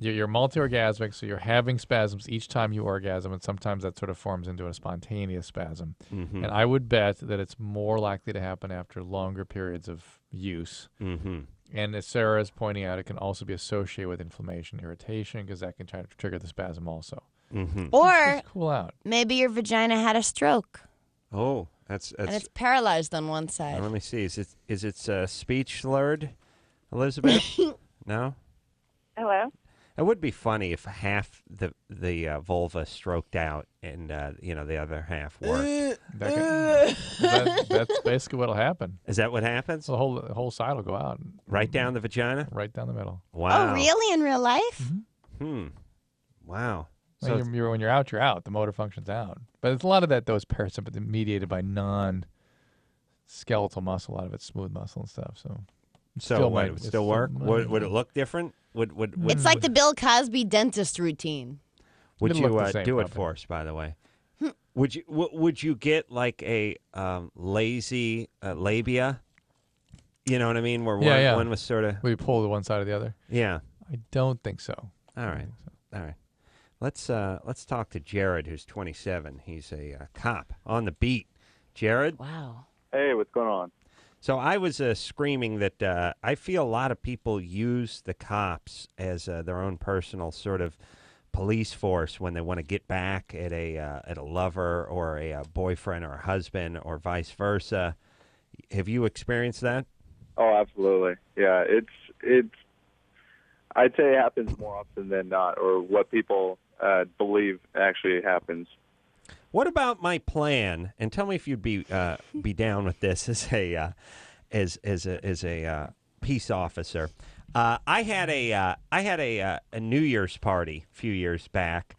You're multi-orgasmic, so you're having spasms each time you orgasm, and sometimes that sort of forms into a spontaneous spasm. Mm-hmm. And I would bet that it's more likely to happen after longer periods of use. Mm-hmm. And as Sarah is pointing out, it can also be associated with inflammation, irritation, because that can try to trigger the spasm also. Mm-hmm. Or Just cool out. maybe your vagina had a stroke, Oh, that's and it's paralyzed on one side. let me see. Is it speech slurred, Elizabeth? No? Hello? It would be funny if half the vulva stroked out and the other half worked. That's basically what'll happen. Is that what happens? So the whole side will go out. Right down the vagina? Right down the middle. Wow. Oh, really? In real life? Wow. So when you're out, you're out. The motor function's out. But it's a lot of that, though, is parasympathetic, mediated by non-skeletal muscle. A lot of it's smooth muscle and stuff. So Would it still work? Would it look different? Would It's like the Bill Cosby dentist routine. Would It'll you look the same, do it probably. for us, by the way? Would you get like a lazy labia? You know what I mean? Where one was sort of... Will you pull to one side or the other? Yeah. I don't think so. All right. All right. Let's talk to Jared, who's 27. He's a cop on the beat. Jared? Wow. Hey, what's going on? So I was screaming that I feel a lot of people use the cops as their own personal sort of police force when they want to get back at a lover or a boyfriend or a husband or vice versa. Have you experienced that? Oh, absolutely. Yeah, it's. I'd say it happens more often than not, or what people believe actually happens. What about my plan? And tell me if you'd be down with this as a peace officer. I had a New Year's party a few years back.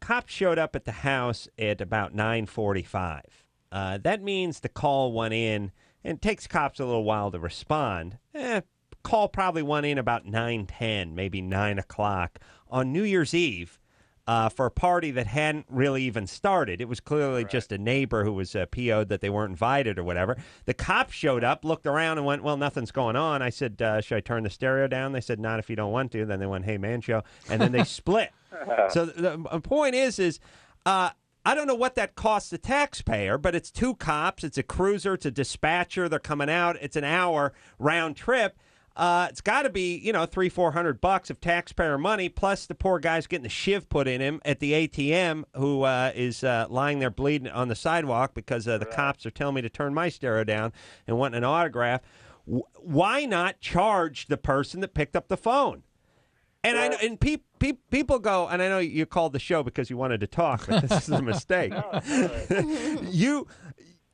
Cops showed up at the house at about 9:45. That means the call went in and it takes cops a little while to respond. Call probably went in about 9:10, maybe 9 o'clock on New Year's Eve for a party that hadn't really even started. It was clearly just a neighbor who was PO'd that they weren't invited or whatever. The cops showed up, looked around, and went, well, nothing's going on. I said, should I turn the stereo down? They said, not if you don't want to. Then they went, hey, man, show. And then they split. So the point is I don't know what that costs the taxpayer, but it's 2 cops, it's a cruiser, it's a dispatcher, they're coming out, it's an hour round trip. It's got to be, $300-400 of taxpayer money, plus the poor guy's getting the shiv put in him at the ATM who is lying there bleeding on the sidewalk because the cops are telling me to turn my stereo down and wanting an autograph. Why not charge the person that picked up the phone? And people go, and I know you called the show because you wanted to talk, but this is a mistake.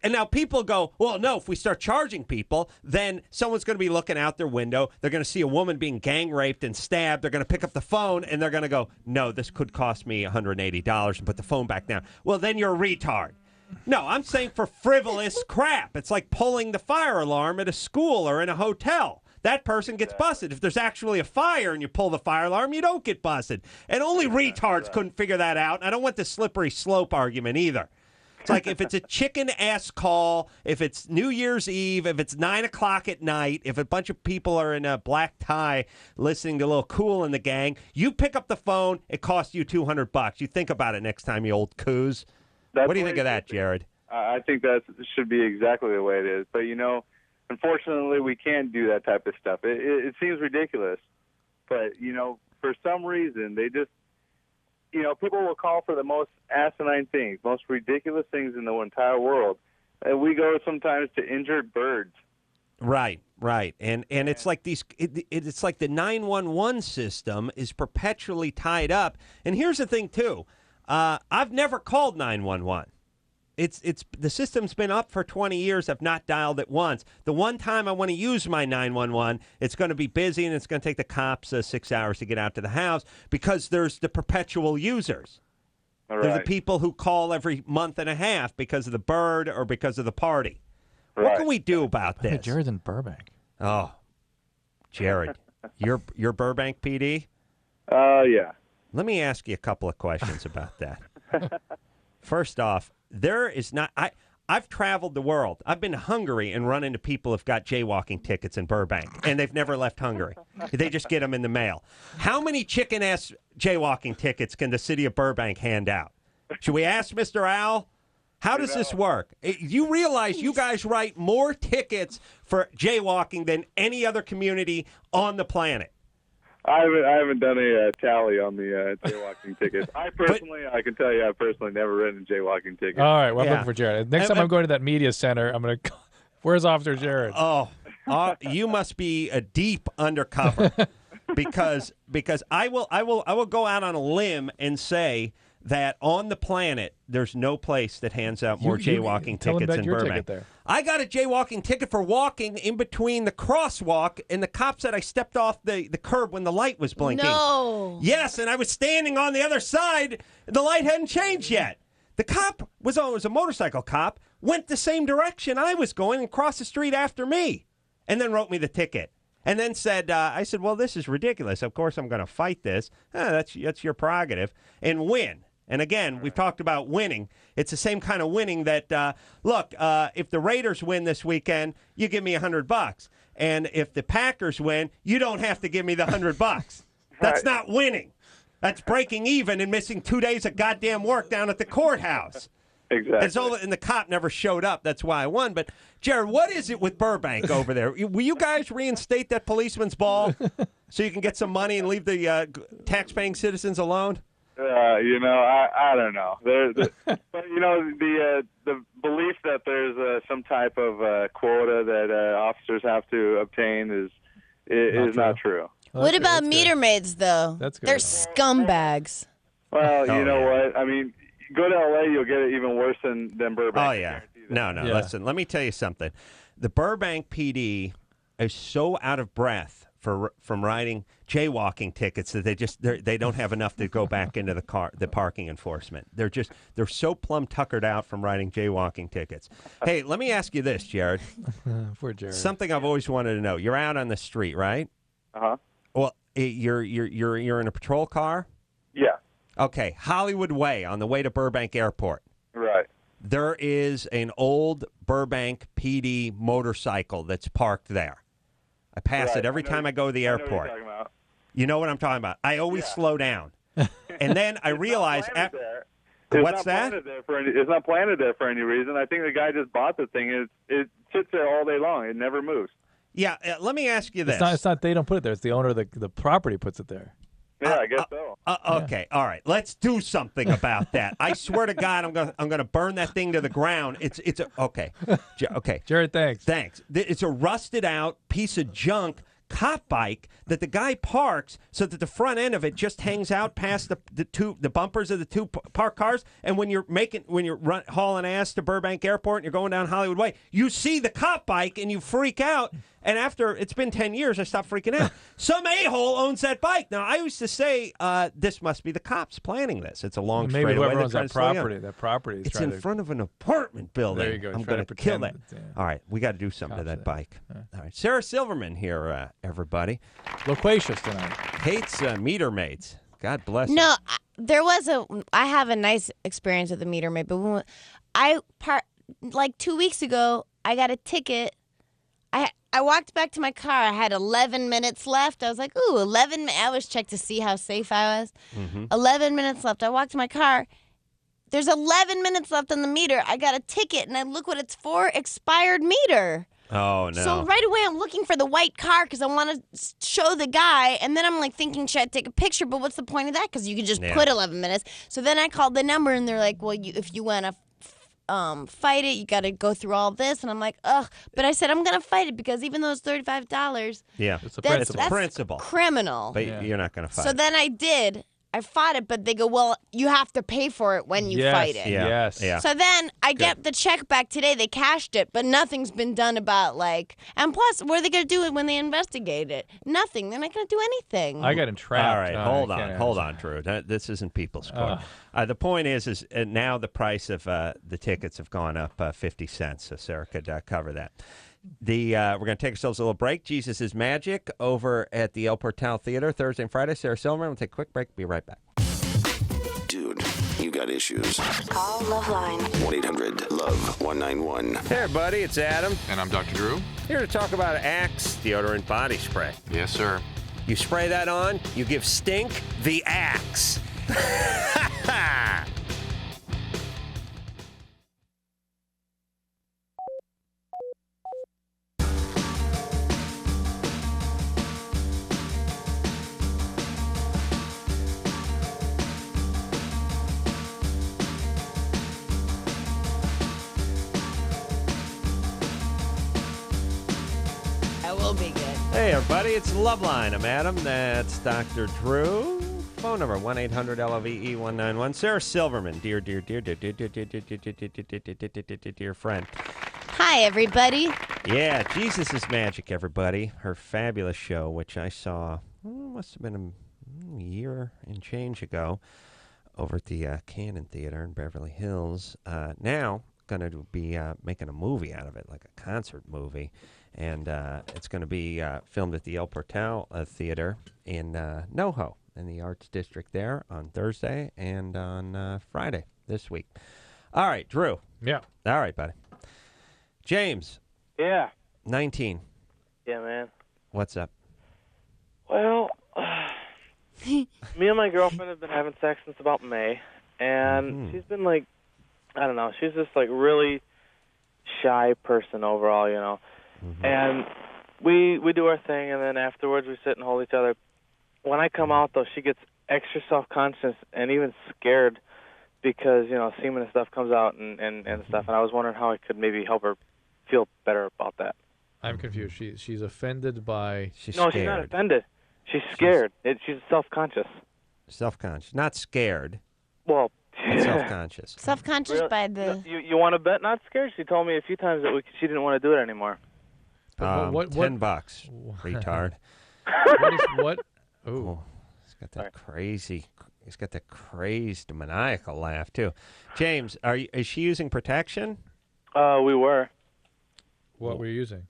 And now people go, well, no, if we start charging people, then someone's going to be looking out their window. They're going to see a woman being gang raped and stabbed. They're going to pick up the phone, and they're going to go, no, this could cost me $180 and put the phone back down. Well, then you're a retard. No, I'm saying for frivolous crap. It's like pulling the fire alarm at a school or in a hotel. That person gets busted. If there's actually a fire and you pull the fire alarm, you don't get busted. And only retards couldn't figure that out. And I don't want the slippery slope argument either. It's like if it's a chicken-ass call, if it's New Year's Eve, if it's 9 o'clock at night, if a bunch of people are in a black tie listening to a little Cool in the Gang, you pick up the phone, it costs you $200. You think about it next time, you old coos. What do you think of that, Jared? I think that should be exactly the way it is. But, unfortunately, we can't do that type of stuff. It seems ridiculous. But, for some reason, they just, people will call for the most asinine things, most ridiculous things in the entire world. And we go sometimes to injured birds. Right. And it's like it's like the 911 system is perpetually tied up. And here's the thing, too. I've never called 911. It's the system's been up for 20 years. I've not dialed it once. The one time I want to use my 911, it's going to be busy and it's going to take the cops 6 hours to get out to the house because there's the perpetual users. All They're right. the people who call every month and a half because of the bird or because of the party. Right. What can we do about this? Jared's in Burbank. Oh, Jared, you're Burbank PD? Yeah. Let me ask you a couple of questions about that. First off, there is not. I've traveled the world. I've been to Hungary and run into people who've got jaywalking tickets in Burbank, and they've never left Hungary. They just get them in the mail. How many chicken-ass jaywalking tickets can the city of Burbank hand out? Should we ask Mr. Owl? How does this work? You realize you guys write more tickets for jaywalking than any other community on the planet. I haven't done a tally on the jaywalking tickets. I can tell you, I've personally never written a jaywalking ticket. All right, well, I'm looking for Jared. Next time I'm going to that media center, I'm going to. Where's Officer Jared? You must be a deep undercover, because I will go out on a limb and say that on the planet there's no place that hands out more jaywalking tickets in Burbank. I got a jaywalking ticket for walking in between the crosswalk, and the cop said I stepped off the curb when the light was blinking. No. Yes, and I was standing on the other side. The light hadn't changed yet. The cop was a motorcycle cop, went the same direction I was going and crossed the street after me, and then wrote me the ticket. And then said, I said, well, this is ridiculous. Of course I'm going to fight this. That's your prerogative. And win. And again, we've talked about winning. It's the same kind of winning that, look, if the Raiders win this weekend, you give me $100. And if the Packers win, you don't have to give me the $100. That's not winning. That's breaking even and missing 2 days of goddamn work down at the courthouse. Exactly. And the cop never showed up. That's why I won. But, Jared, what is it with Burbank over there? Will you guys reinstate that policeman's ball so you can get some money and leave the tax-paying citizens alone? I don't know. But the belief that there's some type of quota that officers have to obtain is not true. Well, what about meter maids, though? That's good. They're scumbags. Well, you know what? I mean, go to L.A., you'll get it even worse than Burbank. Oh, yeah. No. Listen, let me tell you something. The Burbank PD is so out of breath from writing jaywalking tickets that they don't have enough to go back into the parking enforcement. They're so plumb tuckered out from writing jaywalking tickets. Hey, let me ask you this, Jared. Poor Jared. Something I've always wanted to know. You're out on the street, right? Uh-huh. Well, you're in a patrol car? Yeah. Okay, Hollywood Way on the way to Burbank Airport. Right. There is an old Burbank PD motorcycle that's parked there. I pass it every time I go to the airport. I know what you're talking about. You know what I'm talking about. I always slow down. And then I realize... What's that? It's not planted there for any reason. I think the guy just bought the thing. It sits there all day long. It never moves. Yeah, let me ask you this. It's not. They don't put it there. It's the owner of the property puts it there. Yeah, I guess so. Okay, all right. Let's do something about that. I swear to God, I'm gonna burn that thing to the ground. Okay. Okay. Jared, thanks. Thanks. It's a rusted out piece of junk cop bike that the guy parks so that the front end of it just hangs out past the bumpers of the two parked cars. And when you're hauling ass to Burbank Airport and you're going down Hollywood Way, you see the cop bike and you freak out. And after it's been 10 years, I stopped freaking out. Some a-hole owns that bike. Now, I used to say this must be the cops planning this. It's a long maybe straightaway. Whoever owns that property. It's in front of an apartment building. There you go. I'm going to kill that. All right, we got to do something to that bike. All right, Sarah Silverman here, everybody. Loquacious tonight. Hates meter maids. God bless her. No, I have a nice experience with the meter maid, but like 2 weeks ago, I got a ticket. I walked back to my car. I had 11 minutes left. I was like, ooh, 11 minutes. I always check to see how safe I was. 11 minutes left. I walked to my car. There's 11 minutes left on the meter. I got a ticket, and I look what it's for. Expired meter. Oh, no. So right away, I'm looking for the white car because I want to show the guy. And then I'm like thinking, should I take a picture? But what's the point of that? Because you can just put 11 minutes. So then I called the number, and they're like, well, if you want to fight it, you got to go through all this. And I'm like, ugh. But I said, I'm going to fight it because even though it's $35, it's a principle. Criminal. But you're not going to fight So then I did. I fought it, but they go, well, you have to pay for it when you fight it. Yes. So then I get the check back today. They cashed it, but nothing's been done about and plus, what are they going to do when they investigate it? Nothing. They're not going to do anything. I got entrapped. All right, hold on, Drew. This isn't People's Court. The point is now the price of the tickets have gone up 50 cents, so Sarah could cover that. We're going to take ourselves a little break. Jesus is Magic over at the El Portal Theater Thursday and Friday. Sarah Silverman. We'll take a quick break. Be right back. Dude, you got issues. Call LoveLine. 1-800-LOVE-191. Hey, everybody. It's Adam. And I'm Dr. Drew. Here to talk about Axe deodorant body spray. Yes, sir. You spray that on, you give stink the Axe. Hey, everybody, it's LoveLine. I'm Adam. That's Dr. Drew. Phone number, 1-800-LOVE-191. Sarah Silverman, dear friend. Hi, everybody. Yeah, Jesus is Magic, everybody. Her fabulous show, which I saw, must have been a year and change ago, over at the Cannon Theater in Beverly Hills. Now, going to be making a movie out of it, like a concert movie. And it's going to be filmed at the El Portal Theater in NoHo, in the Arts District there, on Thursday and on Friday this week. All right, Drew. Yeah. All right, buddy. James. Yeah. 19. Yeah, man. What's up? Well, me and my girlfriend have been having sex since about May, and she's been like, I don't know, she's just like really shy person overall, you know. And we do our thing, and then afterwards we sit and hold each other. When I come out, though, she gets extra self-conscious and even scared because, you know, semen and stuff comes out and stuff. And I was wondering how I could maybe help her feel better about that. I'm confused. She's offended by... She's no, scared. she's not offended. She's scared. She's self-conscious. Self-conscious. Not scared. Well... self-conscious. Self-conscious by the... You want to bet not scared? She told me a few times that she didn't want to do it anymore. $10, retard. What? Oh, he's got that crazy. He's got that crazed maniacal laugh too. James, is she using protection? We were. What were you using?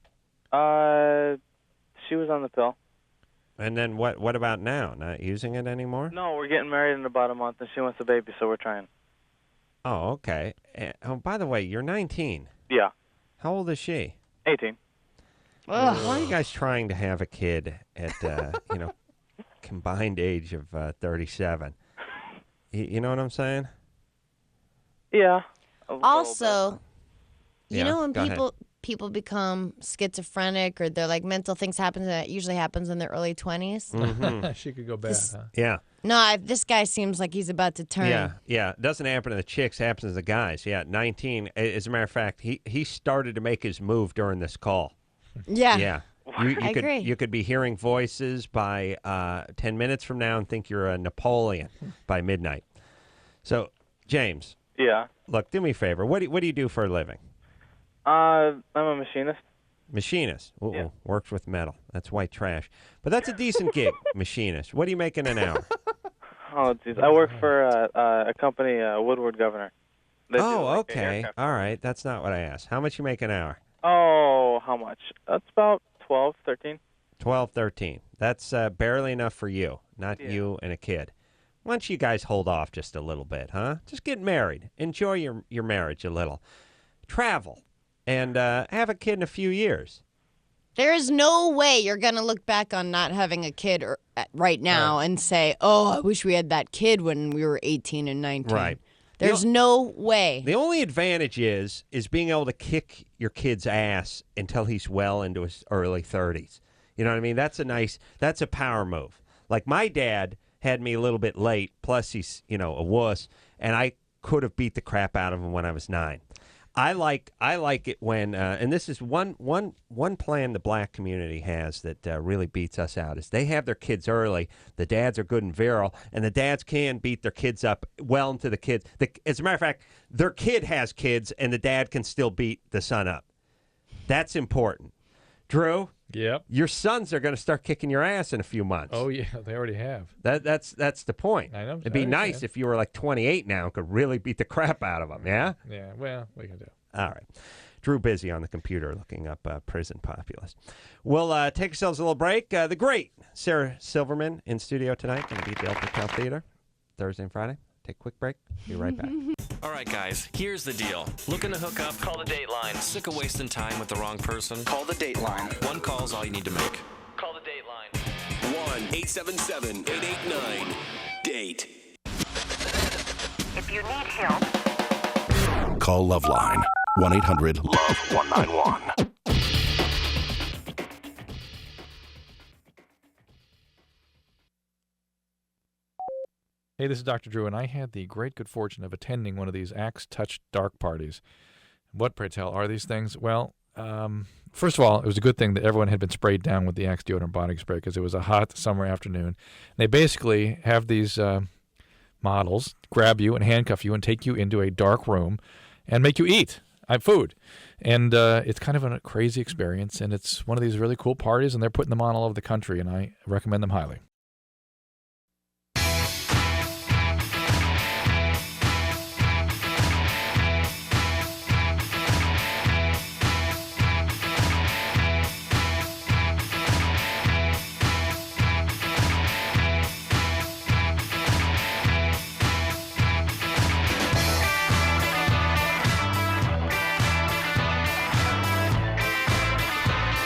She was on the pill. And then what about now? Not using it anymore? No, we're getting married in about a month, and she wants a baby, so we're trying. Oh, okay. Oh, by the way, you're 19. Yeah. How old is she? 18. Why are you guys trying to have a kid at combined age of 37? You know what I'm saying? Yeah. Also, you Yeah, know when go ahead. people become schizophrenic or they're like mental things happen that usually happens in their early 20s. Mm-hmm. She could go bad, huh? Yeah. No, this guy seems like he's about to turn. Yeah. It doesn't happen to the chicks, it happens to the guys. Yeah, 19. As a matter of fact, he started to make his move during this call. Yeah. Yeah. I agree. You could be hearing voices by 10 minutes from now and think you're a Napoleon by midnight. So, James. Yeah. Look, do me a favor. What do you do for a living? I'm a machinist. Machinist. Ooh, Yeah. Works with metal. That's white trash. But that's a decent gig, machinist. What are you making an hour? Oh, geez. I work for a company, Woodward Governor. They do, Oh, like, okay. aircraft. All right. That's not what I asked. How much you make an hour? Oh, how much? That's about 12, 13. 12, 13. That's barely enough for you, not you and a kid. Why don't you guys hold off just a little bit, huh? Just get married. Enjoy your marriage a little. Travel. And have a kid in a few years. There is no way you're going to look back on not having a kid right now and say, oh, I wish we had that kid when we were 18 and 19. Right. There's no way. The only advantage is being able to kick your kid's ass until he's well into his early 30s. You know what I mean? That's a power move. Like my dad had me a little bit late, plus he's, a wuss, and I could have beat the crap out of him when I was 9. I like it when, and this is one plan the black community has that really beats us out, is they have their kids early. The dads are good and virile, and the dads can beat their kids up well into the kids. As a matter of fact, their kid has kids, and the dad can still beat the son up. That's important. Drew? Yep. Your sons are going to start kicking your ass in a few months. Oh, yeah, they already have. That's the point. I know. It'd be nice if you were like 28 now and could really beat the crap out of them, yeah? Yeah, well, we can do. All right. Drew busy on the computer looking up prison populace. We'll take ourselves a little break. The great Sarah Silverman in studio tonight. Going to be at the Alpha Cal Theater Thursday and Friday. Take a quick break. Be right back. All right, guys, here's the deal. Looking to hook up? Call the Dateline. Sick of wasting time with the wrong person? Call the Dateline. One call's all you need to make. Call the Dateline. 1-877-889-DATE. If you need help, call LoveLine. 1-800-LOVE-191. Hey, this is Dr. Drew, and I had the great good fortune of attending one of these Axe Touch Dark parties. What, pray tell, are these things? Well, first of all, it was a good thing that everyone had been sprayed down with the Axe deodorant body spray because it was a hot summer afternoon. They basically have these models grab you and handcuff you and take you into a dark room and make you eat food. And it's kind of a crazy experience, and it's one of these really cool parties, and they're putting them on all over the country, and I recommend them highly.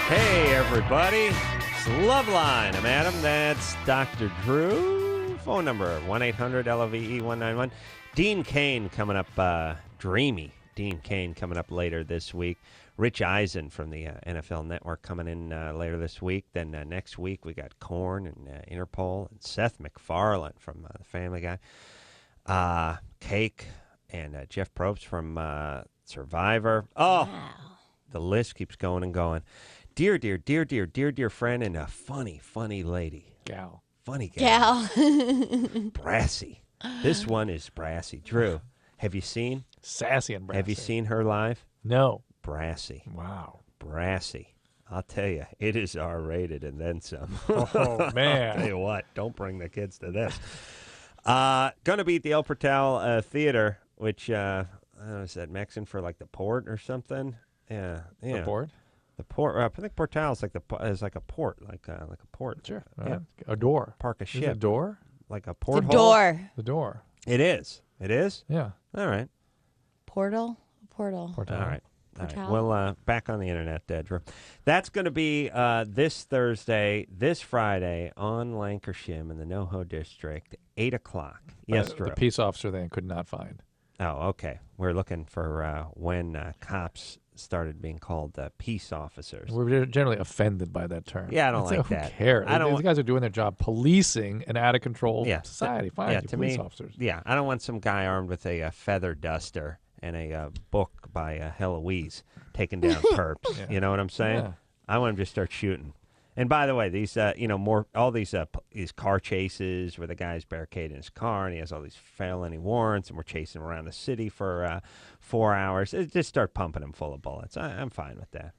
Hey, everybody. It's LoveLine. I'm Adam. That's Dr. Drew. Phone number, 1-800-LOVE-191. Dean Cain coming up, dreamy Dean Cain coming up later this week. Rich Eisen from the NFL Network coming in later this week. Then next week we got Korn and Interpol and Seth MacFarlane from The Family Guy. Cake and Jeff Probst from Survivor. Oh, wow. The list keeps going and going. Dear friend, and a funny lady. Gal. Funny gal. Gal. Brassy. This one is brassy. Drew, have you seen? Sassy and brassy. Have you seen her live? No. Brassy. Wow. Brassy. I'll tell you, it is R-rated and then some. Oh, man. I'll tell you what, don't bring the kids to this. Going to be at the El Portal Theater, which, is that Mexican for like the port or something? Yeah. The port? The port. I think Portal is like a port, like a port. Sure. Yeah. A door. Park a Is ship. it a door? Like a The porthole. door. The door. It is. It is? Yeah. All right. Portal? Portal. All right. All right. Portal. Well, back on the internet, Drew. That's going to be this Thursday, this Friday on Lancashire in the NoHo District, 8 o'clock. Yes, Drew. The peace officer they could not find. Oh, okay. We're looking for when cops started being called peace officers. We're generally offended by that term. Yeah, I don't like who that. cares? I don't These guys are doing their job policing an out-of-control society. Fine, yeah, you to police me, officers. Yeah, I don't want some guy armed with a feather duster and a book by Heloise taking down perps. Yeah. You know what I'm saying? Yeah. I want him to start shooting. And by the way, these all these car chases where the guy's barricaded in his car and he has all these felony warrants and we're chasing him around the city for 4 hours. Just start pumping him full of bullets. I'm fine with that.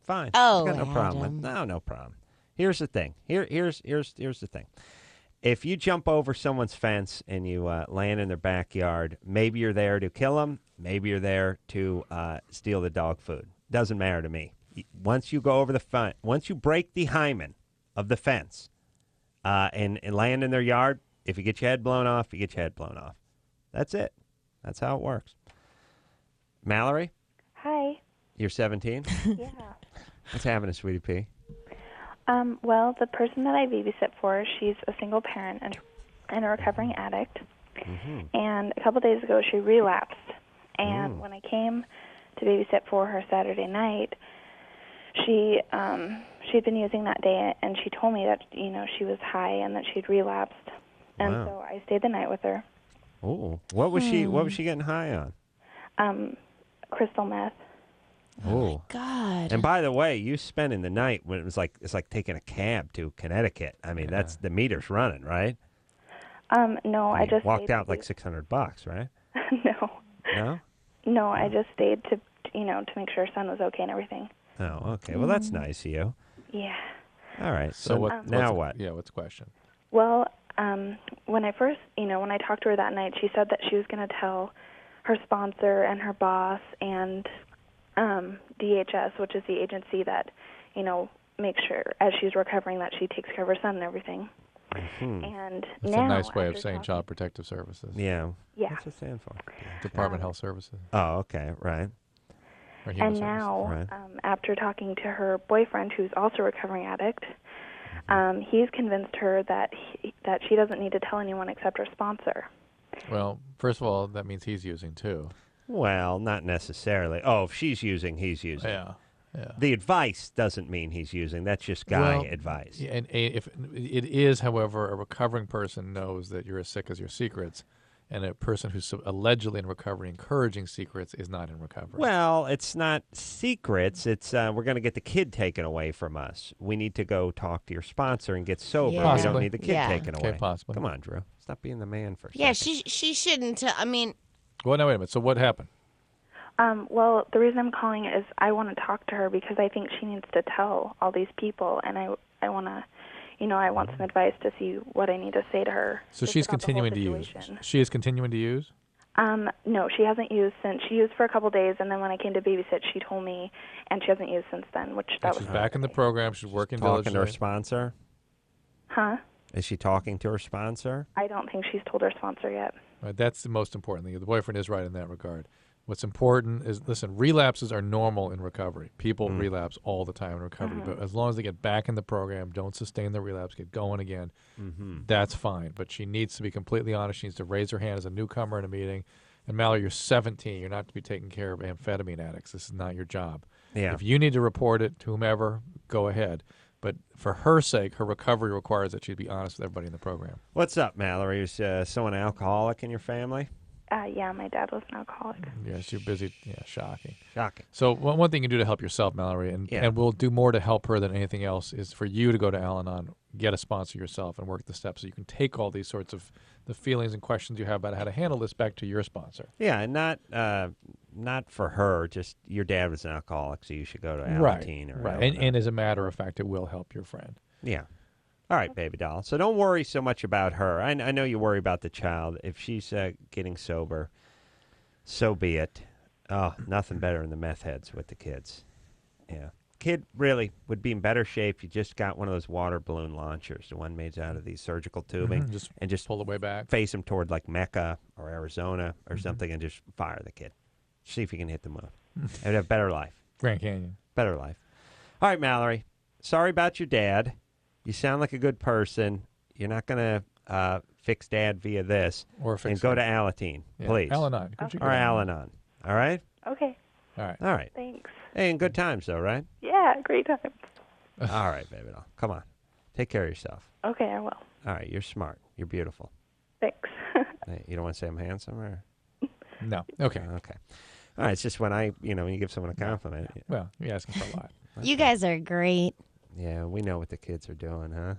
Fine. Oh, I got no problem with no problem. Here's the thing. Here's the thing. If you jump over someone's fence and you land in their backyard, maybe you're there to kill them. Maybe you're there to steal the dog food. Doesn't matter to me. Once you go over the fence, once you break the hymen of the fence and land in their yard, if you get your head blown off, you get your head blown off. That's it. That's how it works. Mallory? Hi. You're 17? Yeah. What's happening, sweetie pea? Well, the person that I babysit for, she's a single parent and a recovering addict. Mm-hmm. And a couple days ago, she relapsed. And when I came to babysit for her Saturday night, she'd been using that day, and she told me that she was high and that she'd relapsed. And Wow. so I stayed the night with her. Oh, what was she getting high on? Crystal meth. Oh God! And by the way, you spending the night when it's like taking a cab to Connecticut. I mean, that's the meter's running, right? No, I just walked stayed out like $600, right? No. No. No, I just stayed to make sure her son was okay and everything. Oh, okay. Well, that's nice of you. Yeah. All right. So what? What's the question? Well, when I first, when I talked to her that night, she said that she was going to tell her sponsor and her boss and DHS, which is the agency that, makes sure as she's recovering that she takes care of her son and everything. Mm-hmm. And That's now, a nice way of after saying talking- Child Protective Services. Yeah. Yeah. What's it stand for? Department of Health Services. Oh, okay. Right. Or Human And Services. now, Right. after talking to her boyfriend, who's also a recovering addict, he's convinced her that that she doesn't need to tell anyone except her sponsor. Well, first of all, that means he's using too. Well, not necessarily. Oh, if she's using, he's using. Yeah. Yeah. The advice doesn't mean he's using. That's just guy Well, advice. yeah, and if it is, however, a recovering person knows that you're as sick as your secrets, and a person who's allegedly in recovery encouraging secrets is not in recovery. Well, it's not secrets. It's we're going to get the kid taken away from us. We need to go talk to your sponsor and get sober. Yeah. We don't Possibly. need the kid Yeah. taken Okay, away. possibly. Come on, Drew. Stop being the man for a Yeah, second. she shouldn't. I mean, Well, now wait a minute. So what happened? Well, the reason I'm calling is I want to talk to her because I think she needs to tell all these people, and I want to, I want some advice to see what I need to say to her. So just she's about the whole continuing to use. situation. She is continuing to use. No, she hasn't used since. She used for a couple days, and then when I came to babysit, she told me, and she hasn't used since then. Which that And she's was back in the program. She's working Talking to her diligently. sponsor? Huh? Is she talking to her sponsor? I don't think she's told her sponsor yet. Right, that's the most important thing. The boyfriend is right in that regard. What's important is, listen, relapses are normal in recovery. People relapse all the time in recovery. But as long as they get back in the program, don't sustain the relapse, get going again, that's fine. But she needs to be completely honest. She needs to raise her hand as a newcomer in a meeting. And Mallory, you're 17. You're not to be taking care of amphetamine addicts. This is not your job. Yeah. If you need to report it to whomever, go ahead. But for her sake, her recovery requires that she be honest with everybody in the program. What's up, Mallory? Is someone alcoholic in your family? Yeah, my dad was an alcoholic. Yes, you're busy. Yeah, shocking. Shocking. So one thing you can do to help yourself, Mallory, and we'll do more to help her than anything else, is for you to go to Al-Anon, get a sponsor yourself, and work the steps so you can take all these sorts of the feelings and questions you have about how to handle this back to your sponsor. Yeah, and not not for her. Just your dad was an alcoholic, so you should go to Right. Alateen or Right. Al-Anon. And as a matter of fact, it will help your friend. Yeah. All right, baby doll. So don't worry so much about her. I know you worry about the child. If she's getting sober, so be it. Oh, nothing better than the meth heads with the kids. Yeah. Kid really would be in better shape if you just got one of those water balloon launchers, the one made out of these surgical tubing, and just pull the way back. Face him toward like Mecca or Arizona or something and just fire the kid. See if you can hit the moon. It would have better life. Grand Canyon. Better life. All right, Mallory. Sorry about your dad. You sound like a good person. You're not going to fix Dad via this. Or fix and go him. to Alateen, Yeah, please. Al-Anon. Or Al-Anon. All right? Okay. All right. All right. Thanks. Hey, and good times, though, right? Yeah, great time. All right, baby doll. Come on. Take care of yourself. Okay, I will. All right. You're smart. You're beautiful. Thanks. Hey, you don't want to say I'm handsome? Or? No. Okay. Okay. All right. It's just when when you give someone a compliment. Well, you're asking for a lot. You guys are great. Yeah, we know what the kids are doing, huh?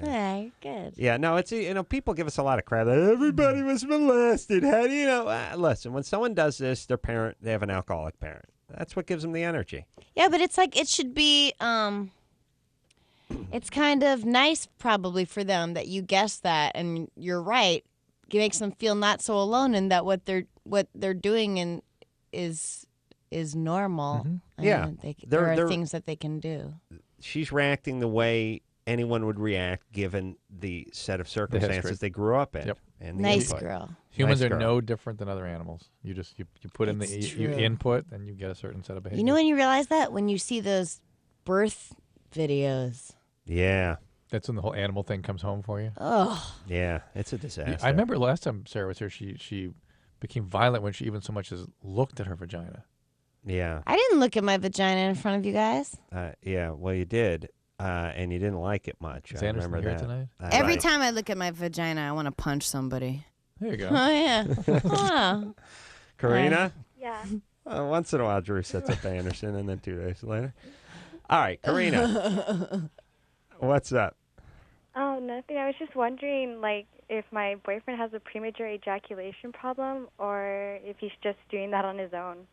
Yeah, you're good. Yeah, no, it's people give us a lot of crap. Like, everybody was molested. How do you know? Listen, when someone does this, they have an alcoholic parent. That's what gives them the energy. Yeah, but it's like it should be. It's kind of nice, probably for them that you guessed that, and you're right. It makes them feel not so alone, and that what they're doing is normal. Yeah, and there are they're- things that they can do. She's reacting the way anyone would react given the set of circumstances they grew up in. Yep. And the Nice input. girl. Humans Nice are girl. no different than other animals. You put in It's you true. input, and you get a certain set of behaviors. You know when you realize that? When you see those birth videos. Yeah. That's when the whole animal thing comes home for you. Oh. Yeah, it's a disaster. I remember last time Sarah was here, she became violent when she even so much as looked at her vagina. Yeah. I didn't look at my vagina in front of you guys. Yeah, well, you did, and you didn't like it much. Is I Anderson remember here that. tonight? Every Right. time I look at my vagina, I want to punch somebody. There you go. Oh, yeah. Oh. Karina? Yeah. Once in a while, Drew sets up Anderson, and then 2 days later. All right, Karina. What's up? Oh, nothing. I was just wondering, like, if my boyfriend has a premature ejaculation problem or if he's just doing that on his own,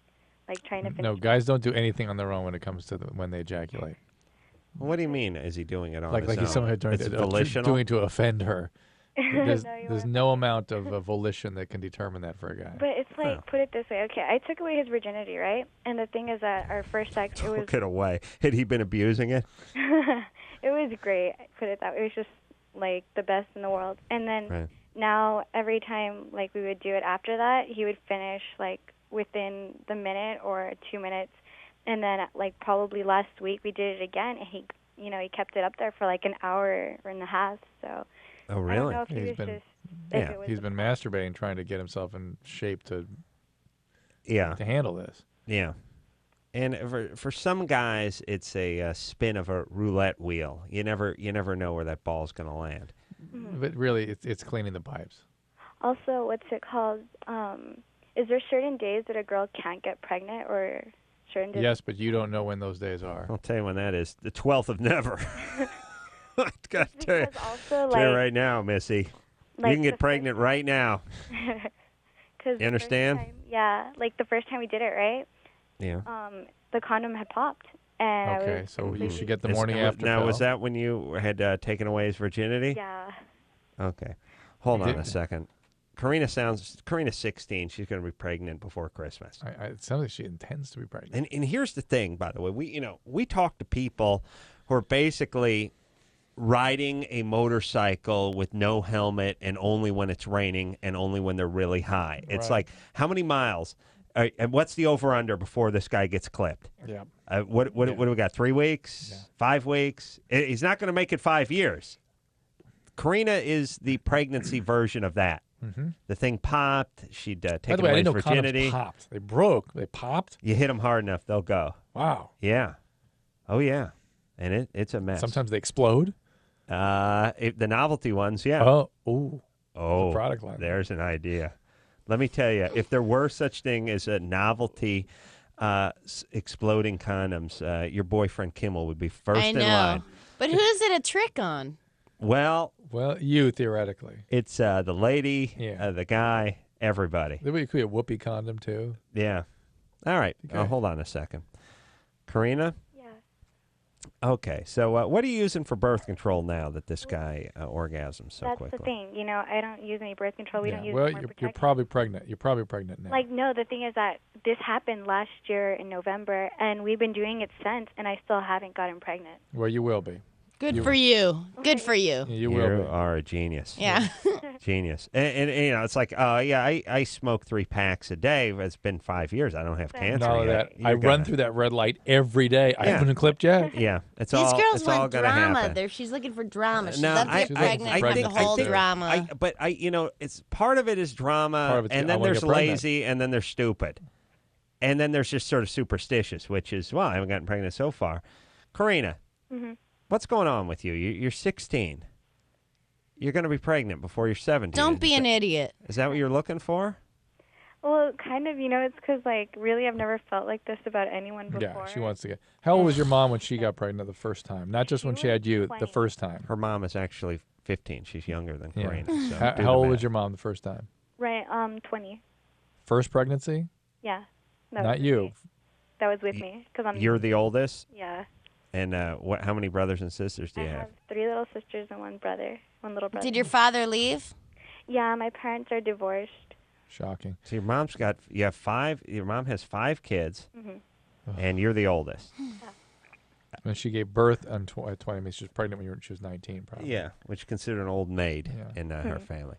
like trying to finish. No, guys don't do anything on their own when it comes to when they ejaculate. What do you mean? Is he doing it on Like his he's own? somehow doing It's it, volitional? doing to offend her. There's, No, you there's no amount of volition that can determine that for a guy. But it's like, put it this way. Okay, I took away his virginity, right? And the thing is that our first sex, it was Took it away. Had he been abusing it? it was great. Put it that way. It was just like the best in the world. And then Right. now every time like we would do it after that, he would finish like within the minute or 2 minutes. And then like probably last week we did it again, and he kept it up there for like an hour and a half. So Oh, I don't know if he He's was been, just if it was he's been masturbating, trying to get himself in shape to Yeah. to handle this. Yeah. And for some guys, it's a spin of a roulette wheel. You never know where that ball's going to land. But really, it's cleaning the pipes. Also, what's it called? Is there certain days that a girl can't get pregnant, or certain days? Yes, but you don't know when those days are. I'll tell you when that is. The 12th of never. I got to tell you. Also, Tell you like, right now, Missy. like you can the get pregnant right now. 'cause You understand? yeah, like the first time we did it, right? Yeah. The condom had popped, and I Okay, was so you completely- should get the morning after Now, pill. was that when you had taken away his virginity? Yeah. Okay. Hold on Did- a second. Karina's 16. She's going to be pregnant before Christmas. It sounds like she intends to be pregnant. And here's the thing, by the way. We talk to people who are basically riding a motorcycle with no helmet and only when it's raining and only when they're really high. It's Right. like, how many miles? And what's the over-under before this guy gets clipped? Yeah. What do we got, 3 weeks? 5 weeks? He's not going to make it 5 years. Karina is the pregnancy version of that. Mhm. The thing popped. She'd By taken the way, I away didn't his know virginity. condoms popped. They broke. They popped. You hit them hard enough, they'll go. Wow. Yeah. Oh, yeah. And it's a mess. Sometimes they explode. The novelty ones, yeah. Oh, product line. There's an idea. Let me tell you, if there were such thing as a novelty exploding condoms, your boyfriend Kimmel would be first I in know. line. But who's it a trick on? Well, you theoretically. It's the lady, the guy, everybody. There could be a whoopee condom too. Yeah. All right. Hold on a second. Karina? Yeah. Okay. So what are you using for birth control now that this guy orgasms so That's quickly? the thing. You know, I don't use any birth control. We don't use well, more you're probably pregnant. You're probably pregnant now. Like, no, the thing is that this happened last year in November, and we've been doing it since, and I still haven't gotten pregnant. Well, you will be. Good for you. Good for you. You are a genius. Yeah. Genius. And you know, it's like, I smoke 3 packs a day. It's been 5 years. I don't have cancer Not only yet. that, I run through that red light every day. I haven't clipped yet. Yeah, it's These all. girls it's all want gonna drama. happen. She's looking for drama. She's No, up to get pregnant from the whole drama. But you know, it's part of it is drama, Part of it's, and I then wanna there's get pregnant. lazy, and then there's stupid, and then there's just sort of superstitious, which is, well, I haven't gotten pregnant so far. Karina, what's going on with you? You're 16. You're going to be pregnant before you're 17. Don't be an idiot. Is that what you're looking for? Well, kind of, you know, it's because, like, really I've never felt like this about anyone before. Yeah, she wants to get. How old was your mom when she got pregnant the first time? Not just when she had you, the first time. Her mom is actually 15. She's younger than Yeah. Karina. So How, do how the old math. was your mom the first time? Right, 20. First pregnancy? Yeah. That Not was you. Me. That was with me, because I'm... You're the oldest? Yeah. And how many brothers and sisters do you I have? have 3 little sisters and 1 brother, 1 little brother. Did your father leave? Yeah, my parents are divorced. Shocking. So you have 5, your mom has 5 kids, Mhm. and you're the oldest. When she gave birth at 20, I mean, she was pregnant when she was 19, probably. Yeah, which is considered an old maid in her Mhm. family.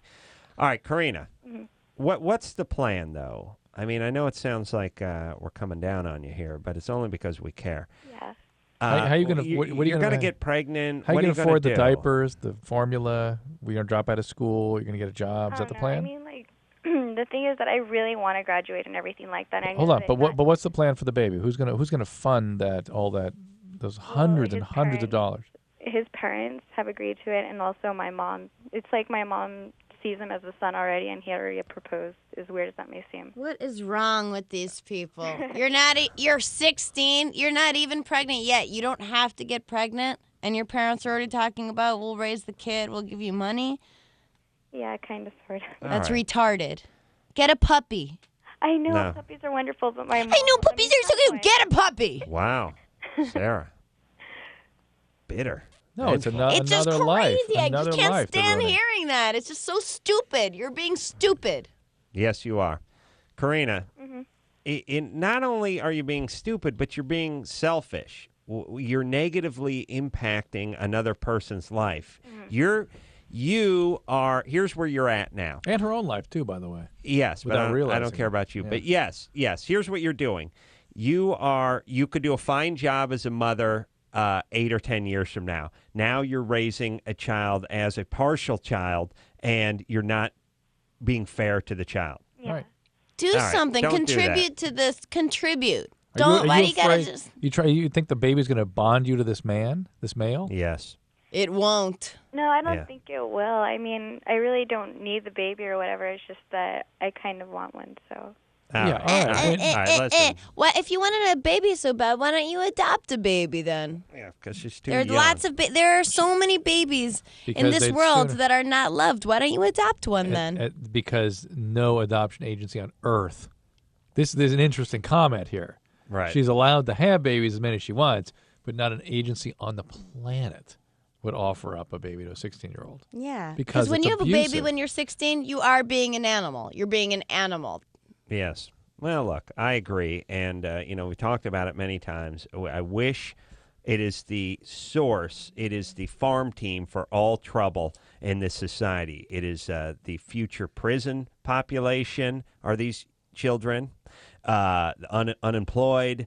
All right, Karina, Mhm. what's the plan, though? I mean, I know it sounds like we're coming down on you here, but it's only because we care. Yeah. How you gonna? What are you You're gonna get pregnant. How what you are gonna you afford the do? diapers, the formula? We're gonna drop out of school. You're gonna get a job. Is that the plan? I mean, like, the thing is that I really want to graduate and everything like that. I Hold know on, that but what's the plan for the baby? Who's gonna fund those hundreds and hundreds of dollars? his parents have agreed to it, and also my mom. It's like my mom sees him as a son already, and he already proposed. As weird as that may seem. What is wrong with these people? You're 16. You're not even pregnant yet. You don't have to get pregnant, and your parents are already talking about, we'll raise the kid, we'll give you money. Yeah, kind of, sort of. That's retarded. Get a puppy. I know No. puppies are wonderful, but my mom. I know puppies are so cute. Get a puppy. Wow, Sarah, bitter. No, it's It's just another life. crazy. I Another just can't life they're stand ruining. hearing that. It's just so stupid. You're being stupid. Yes, you are, Karina. Mhm. Not only are you being stupid, but you're being selfish. You're negatively impacting another person's life. You are. Here's where you're at now. And her own life too, by the way. Yes, but Without I don't realizing care it. about you. Yeah. But yes. Here's what you're doing. You could do a fine job as a mother 8 or 10 years from now. Now you're raising a child as a partial child, and you're not being fair to the child. Yeah. Right. Do All right, something. don't do that. Contribute to this. Contribute. Are Don't. you Why do you gotta afraid- just? You think the baby's gonna bond you to this man, this male? Yes. It won't. No, I don't Yeah. think it will. I mean, I really don't need the baby or whatever. It's just that I kind of want one, so. All right. All right, listen. Well, if you wanted a baby so bad, why don't you adopt a baby then? Yeah, because she's too There are young. lots of there are so many babies in Because this they'd world sooner- that are not loved. Why don't you adopt one then? Because no adoption agency on earth. There's an interesting comment here. Right. She's allowed to have babies as many as she wants, but not an agency on the planet would offer up a baby to a 16-year-old. Yeah. Because when it's you have a baby abusive. when you're 16, you are being an animal. You're being an animal. Yes. Well, look, I agree. And, we talked about it many times. I wish it is the source. It is the farm team for all trouble in this society. It is the future prison population are these children, unemployed,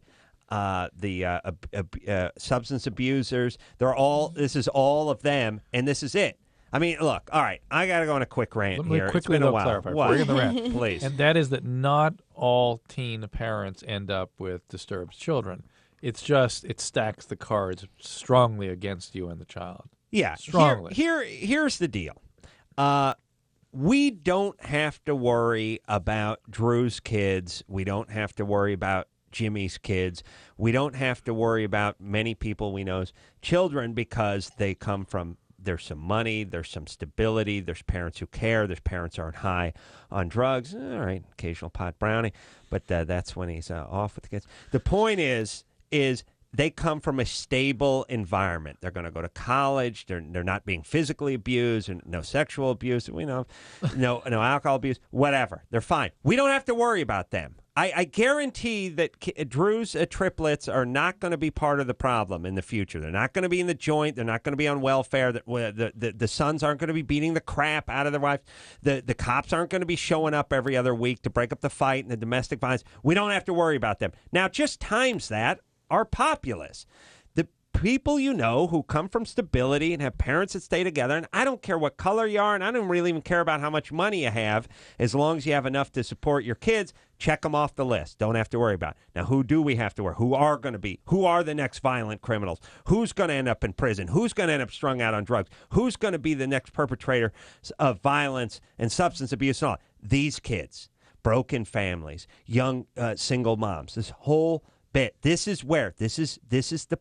the substance abusers. This is all of them, and this is it. I mean, look, all right, I got to go on a quick rant Let me here. quickly it's been a though while. clarify. What? Bring in the rant. Please. And that is that not all teen parents end up with disturbed children. It's just it stacks the cards strongly against you and the child. Yeah, strongly. Here's the deal. We don't have to worry about Drew's kids. We don't have to worry about Jimmy's kids. We don't have to worry about many people we know's children because they come from there's some money, there's some stability, there's parents who care, there's parents who aren't high on drugs. All right, occasional pot brownie, but that's when he's off with the kids. The point is they come from a stable environment. They're going to go to college. They're not being physically abused, and no sexual abuse. No alcohol abuse. Whatever. They're fine. We don't have to worry about them. I guarantee that Drew's triplets are not going to be part of the problem in the future. They're not going to be in the joint. They're not going to be on welfare. The sons aren't going to be beating the crap out of their wives. The cops aren't going to be showing up every other week to break up the fight and the domestic violence. We don't have to worry about them. Now, just times that. Are populace. The people you know who come from stability and have parents that stay together, and I don't care what color you are, and I don't really even care about how much money you have, as long as you have enough to support your kids, check them off the list. Don't have to worry about it. Now, who do we have to worry? Who are going to be? Who are the next violent criminals? Who's going to end up in prison? Who's going to end up strung out on drugs? Who's going to be the next perpetrator of violence and substance abuse and all? These kids, broken families, young single moms, this whole bit. This is the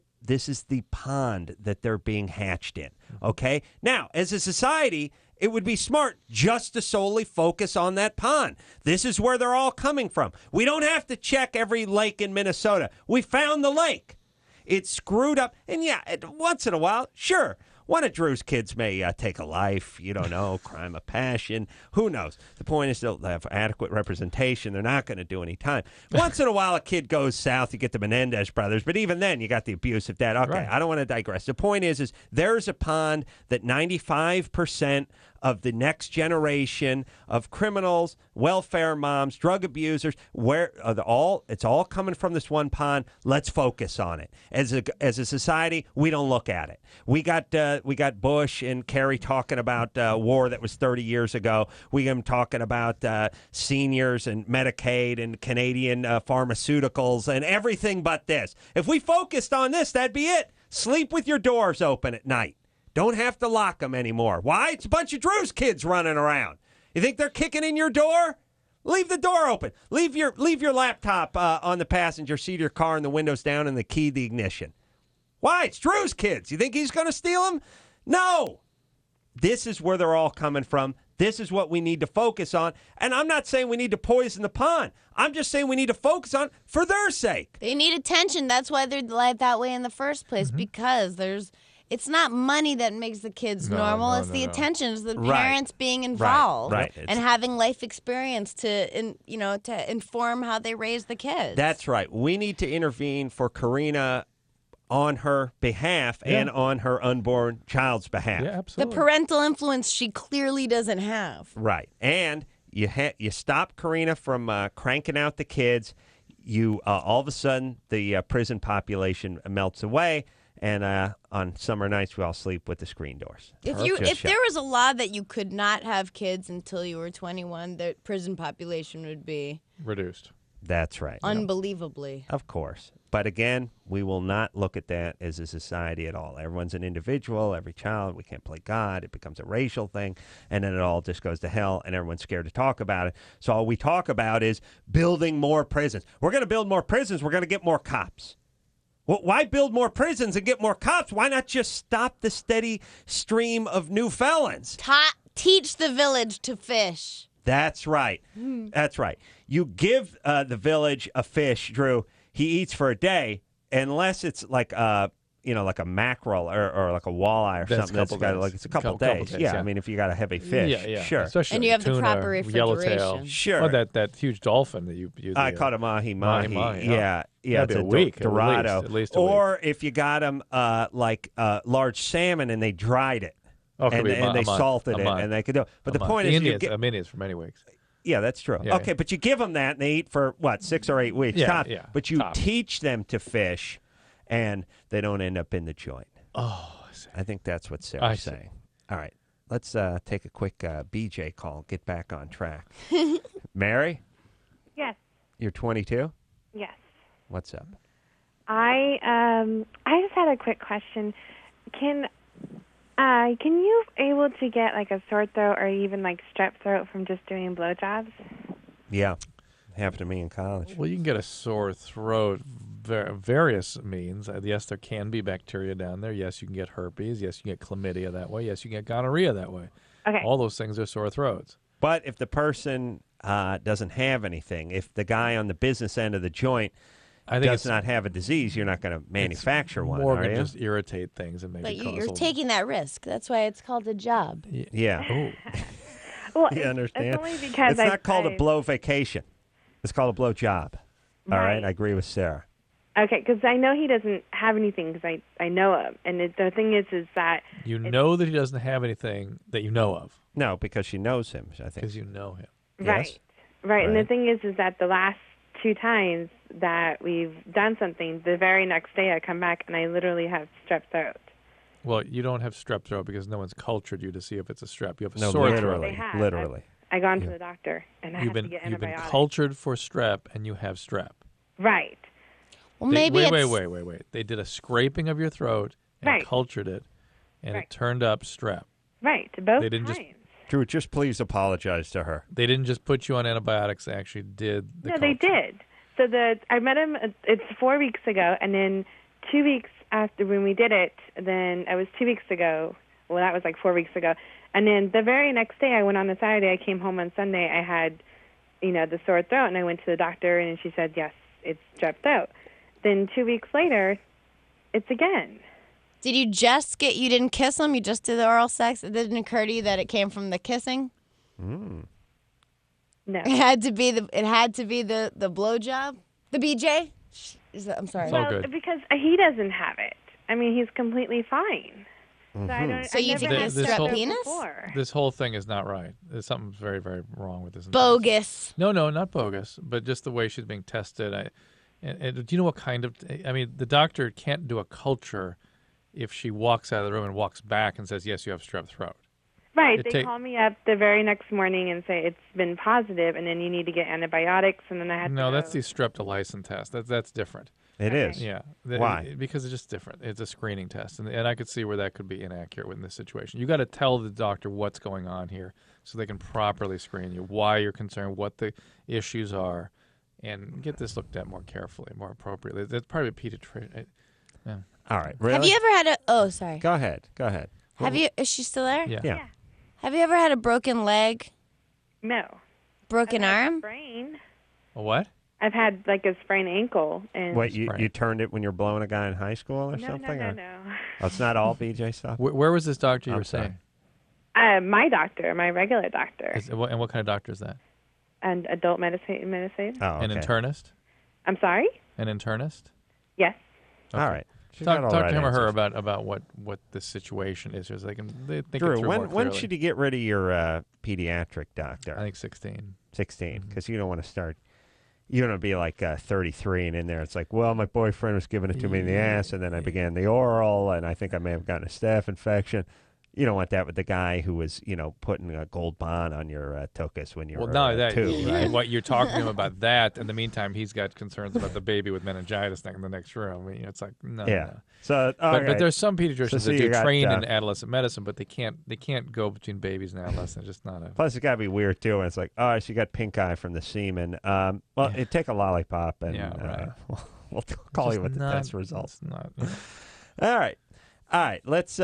pond that they're being hatched in. Okay? Now, as a society, it would be smart just to solely focus on that pond. This is where they're all coming from. We don't have to check every lake in Minnesota. We found the lake. It's screwed up. And yeah, once in a while, sure, one of Drew's kids may take a life. You don't know, crime of passion. Who knows? The point is they'll have adequate representation. They're not going to do any time. Once in a while, a kid goes south. You get the Menendez brothers. But even then, you got the abusive dad. Okay, right. I don't want to digress. The point is there's a pond that 95% of the next generation of criminals, welfare moms, drug abusers, it's all coming from this one pond. Let's focus on it. As a society, we don't look at it. We got Bush and Kerry talking about war that was 30 years ago. We got them talking about seniors and Medicaid and Canadian pharmaceuticals and everything but this. If we focused on this, that'd be it. Sleep with your doors open at night. Don't have to lock them anymore. Why? It's a bunch of Drew's kids running around. You think they're kicking in your door? Leave the door open. Leave your laptop on the passenger seat of your car and the windows down and the key the ignition. Why? It's Drew's kids. You think he's going to steal them? No. This is where they're all coming from. This is what we need to focus on. And I'm not saying we need to poison the pond. I'm just saying we need to focus on it for their sake. They need attention. That's why they're like that way in the first place, because it's not money that makes the kids normal. It's the attention. It's the parents being involved and having life experience to inform how they raise the kids. That's right. We need to intervene for Karina on her behalf and on her unborn child's behalf. Yeah, absolutely. The parental influence she clearly doesn't have. Right. And you stop Karina from cranking out the kids. You all of a sudden, the prison population melts away. And on summer nights, we all sleep with the screen doors. If there was a law that you could not have kids until you were 21, the prison population would be reduced. That's right. Unbelievably. Of course. But again, we will not look at that as a society at all. Everyone's an individual, every child. We can't play God. It becomes a racial thing. And then it all just goes to hell, and everyone's scared to talk about it. So all we talk about is building more prisons. We're going to build more prisons. We're going to get more cops. Well, why build more prisons and get more cops? Why not just stop the steady stream of new felons? Teach the village to fish. That's right. That's right. You give the village a fish, Drew. He eats for a day, unless it's like like a mackerel or like a walleye or something. That's got like it's a couple days. Yeah, I mean, if you got a heavy fish, sure. Especially and you have tuna, the proper refrigeration. Yellowtail. Sure. Or that huge dolphin that you I caught a mahi. Yeah. It's a week. Dorado. At least a or week. if you got them large salmon and they dried it. And they salted it and they could do it. But the point is, Indians for many weeks. Yeah, that's true. Yeah, okay, but you give them that and they eat for 6 or 8 weeks. Yeah. But you teach them to fish, and they don't end up in the joint. Oh, I think that's what Sarah's saying. All right, let's take a quick BJ call. Get back on track. Mary? Yes. You're 22? Yes. What's up? I just had a quick question. Can you able to get like a sore throat or even like strep throat from just doing blowjobs? Yeah, happened to me in college. Well, you can get a sore throat various means. Yes, there can be bacteria down there. Yes, you can get herpes. Yes, you can get chlamydia that way. Yes, you can get gonorrhea that way. Okay. All those things are sore throats. But if the person doesn't have anything, if the guy on the business end of the joint does not have a disease, you're not going to manufacture one, More are going you? to just irritate things and maybe But cause you're taking that risk. That's why it's called a job. Yeah. Well, You understand? It's only because it's not called a blow vacation. It's called a blow job. All right? I agree with Sarah. Okay, because I know he doesn't have anything because I know him. And the thing is that... You know that he doesn't have anything that you know of. No, because she knows him, I think. Because you know him. Right. Yes? Right. And the thing is that the last 2 times that we've done something, the very next day I come back and I literally have strep throat. Well, you don't have strep throat because no one's cultured you to see if it's a strep. You have a No, sore literally, They have. literally. I gone to the doctor and I You've have been to get you've been antibiotics. cultured for strep and you have strep. Right. Well, They- maybe wait. They did a scraping of your throat and Right. cultured it, and Right. it turned up strep. Right. Both They didn't times. just Drew, just please apologize to her. They didn't just put you on antibiotics. They actually did the No, they did. So I met him, it's 4 weeks ago, and then 2 weeks after when we did it, then it was 2 weeks ago. Well, that was like 4 weeks ago. And then the very next day, I went on a Saturday, I came home on Sunday, I had, the sore throat, and I went to the doctor, and she said, yes, it's strep throat. Then 2 weeks later, it's again. Did you didn't kiss him? You just did the oral sex? It didn't occur to you that it came from the kissing? Mm. No. It had to be the blowjob? The BJ? I'm sorry. Well, because he doesn't have it. I mean, he's completely fine. So I don't. So you I've think never it's had strep strep penis? before. This whole thing is not right. There's something very, very wrong with this. Bogus. No, not bogus, but just the way she's being tested. And do you know what kind of? I mean, the doctor can't do a culture if she walks out of the room and walks back and says, "Yes, you have strep throat." Right. They call me up the very next morning and say it's been positive, and then you need to get antibiotics, and then I have to go. That's the streptolysin test. That's different. It is. Yeah. Why? Because it's just different. It's a screening test, and I could see where that could be inaccurate in this situation. You got to tell the doctor what's going on here so they can properly screen you, why you're concerned, what the issues are, and get this looked at more carefully, more appropriately. That's probably a pediatrician. Yeah. All right. Really? Have you ever had a... Oh, sorry. Go ahead. Is she still there? Yeah. Have you ever had a broken leg? No. Broken arm? Sprain. A what? I've had like a sprained ankle and. What, you turned it when you're blowing a guy in high school or something? No. Oh, it's not all BJ stuff? Where was this doctor you I'm were saying? My doctor, my regular doctor, And what kind of doctor is that? and adult medicine. Oh, An okay. internist? I'm sorry. An internist? Yes. All right. She's Talk got all to right him or her answers. about what the situation is, so they can think it Drew, through more when clearly. should you get rid of your pediatric doctor? I think 16. 16, because you don't want to start. You don't want to be like 33 and in there. It's like, well, my boyfriend was giving it to me in the ass, and then I began the oral, and I think I may have gotten a staph infection. You don't want that with the guy who was, putting a gold bond on your tuchus when you were that 2, right? what you're talking to him about that. In the meantime, he's got concerns about the baby with meningitis in the next room. I mean, it's like no. Yeah. No. So, but there's some pediatricians so that you do got, train in adolescent medicine, but they can't go between babies and adolescents. It's just not a. Plus, it's got to be weird too. And it's like, oh, she got pink eye from the semen. It'd take a lollipop, and right. we'll call you with the not- test results. It's not. All right. Let's.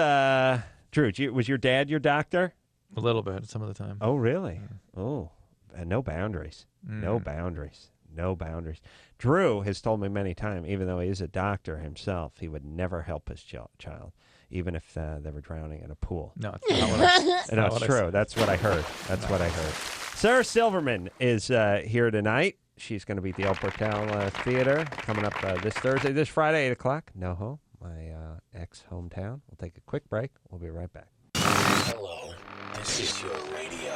Drew, was your dad your doctor? A little bit, some of the time. Oh, really? Oh, and no boundaries. Mm. No boundaries. No boundaries. Drew has told me many times, even though he is a doctor himself, he would never help his child, even if they were drowning in a pool. No, it's not what I No, it's true. That's what I heard. What I heard. Sarah Silverman is here tonight. She's going to be at the El Portal Theater coming up this Friday, 8 o'clock. NoHo, my ex-hometown. We'll take a quick break. We'll be right back. Hello, this is your radio.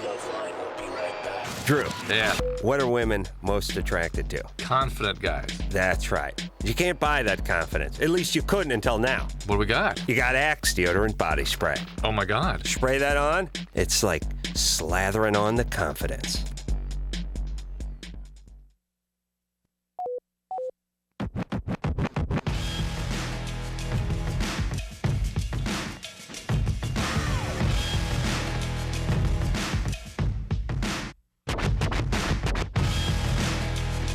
LoveLine will be right back. Drew. Yeah. What are women most attracted to? Confident guys. That's right. You can't buy that confidence. At least you couldn't until now. What do we got? You got Axe deodorant body spray. Oh my God. Spray that on, it's like slathering on the confidence.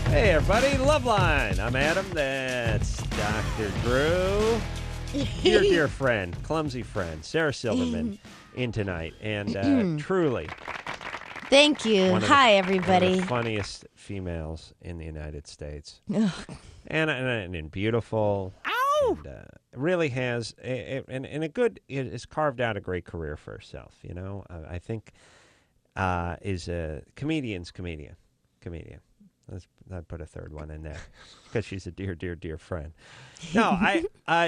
Hey, everybody. LoveLine. I'm Adam. That's Dr. Drew. Dear friend, clumsy friend, Sarah Silverman in tonight. And truly. Thank you. Hi, everybody. One of the funniest females in the United States. and beautiful. Ow! And, really has, has carved out a great career for herself. You know, I think is a comedian's comedian. I'd put a third one in there because she's a dear friend. No,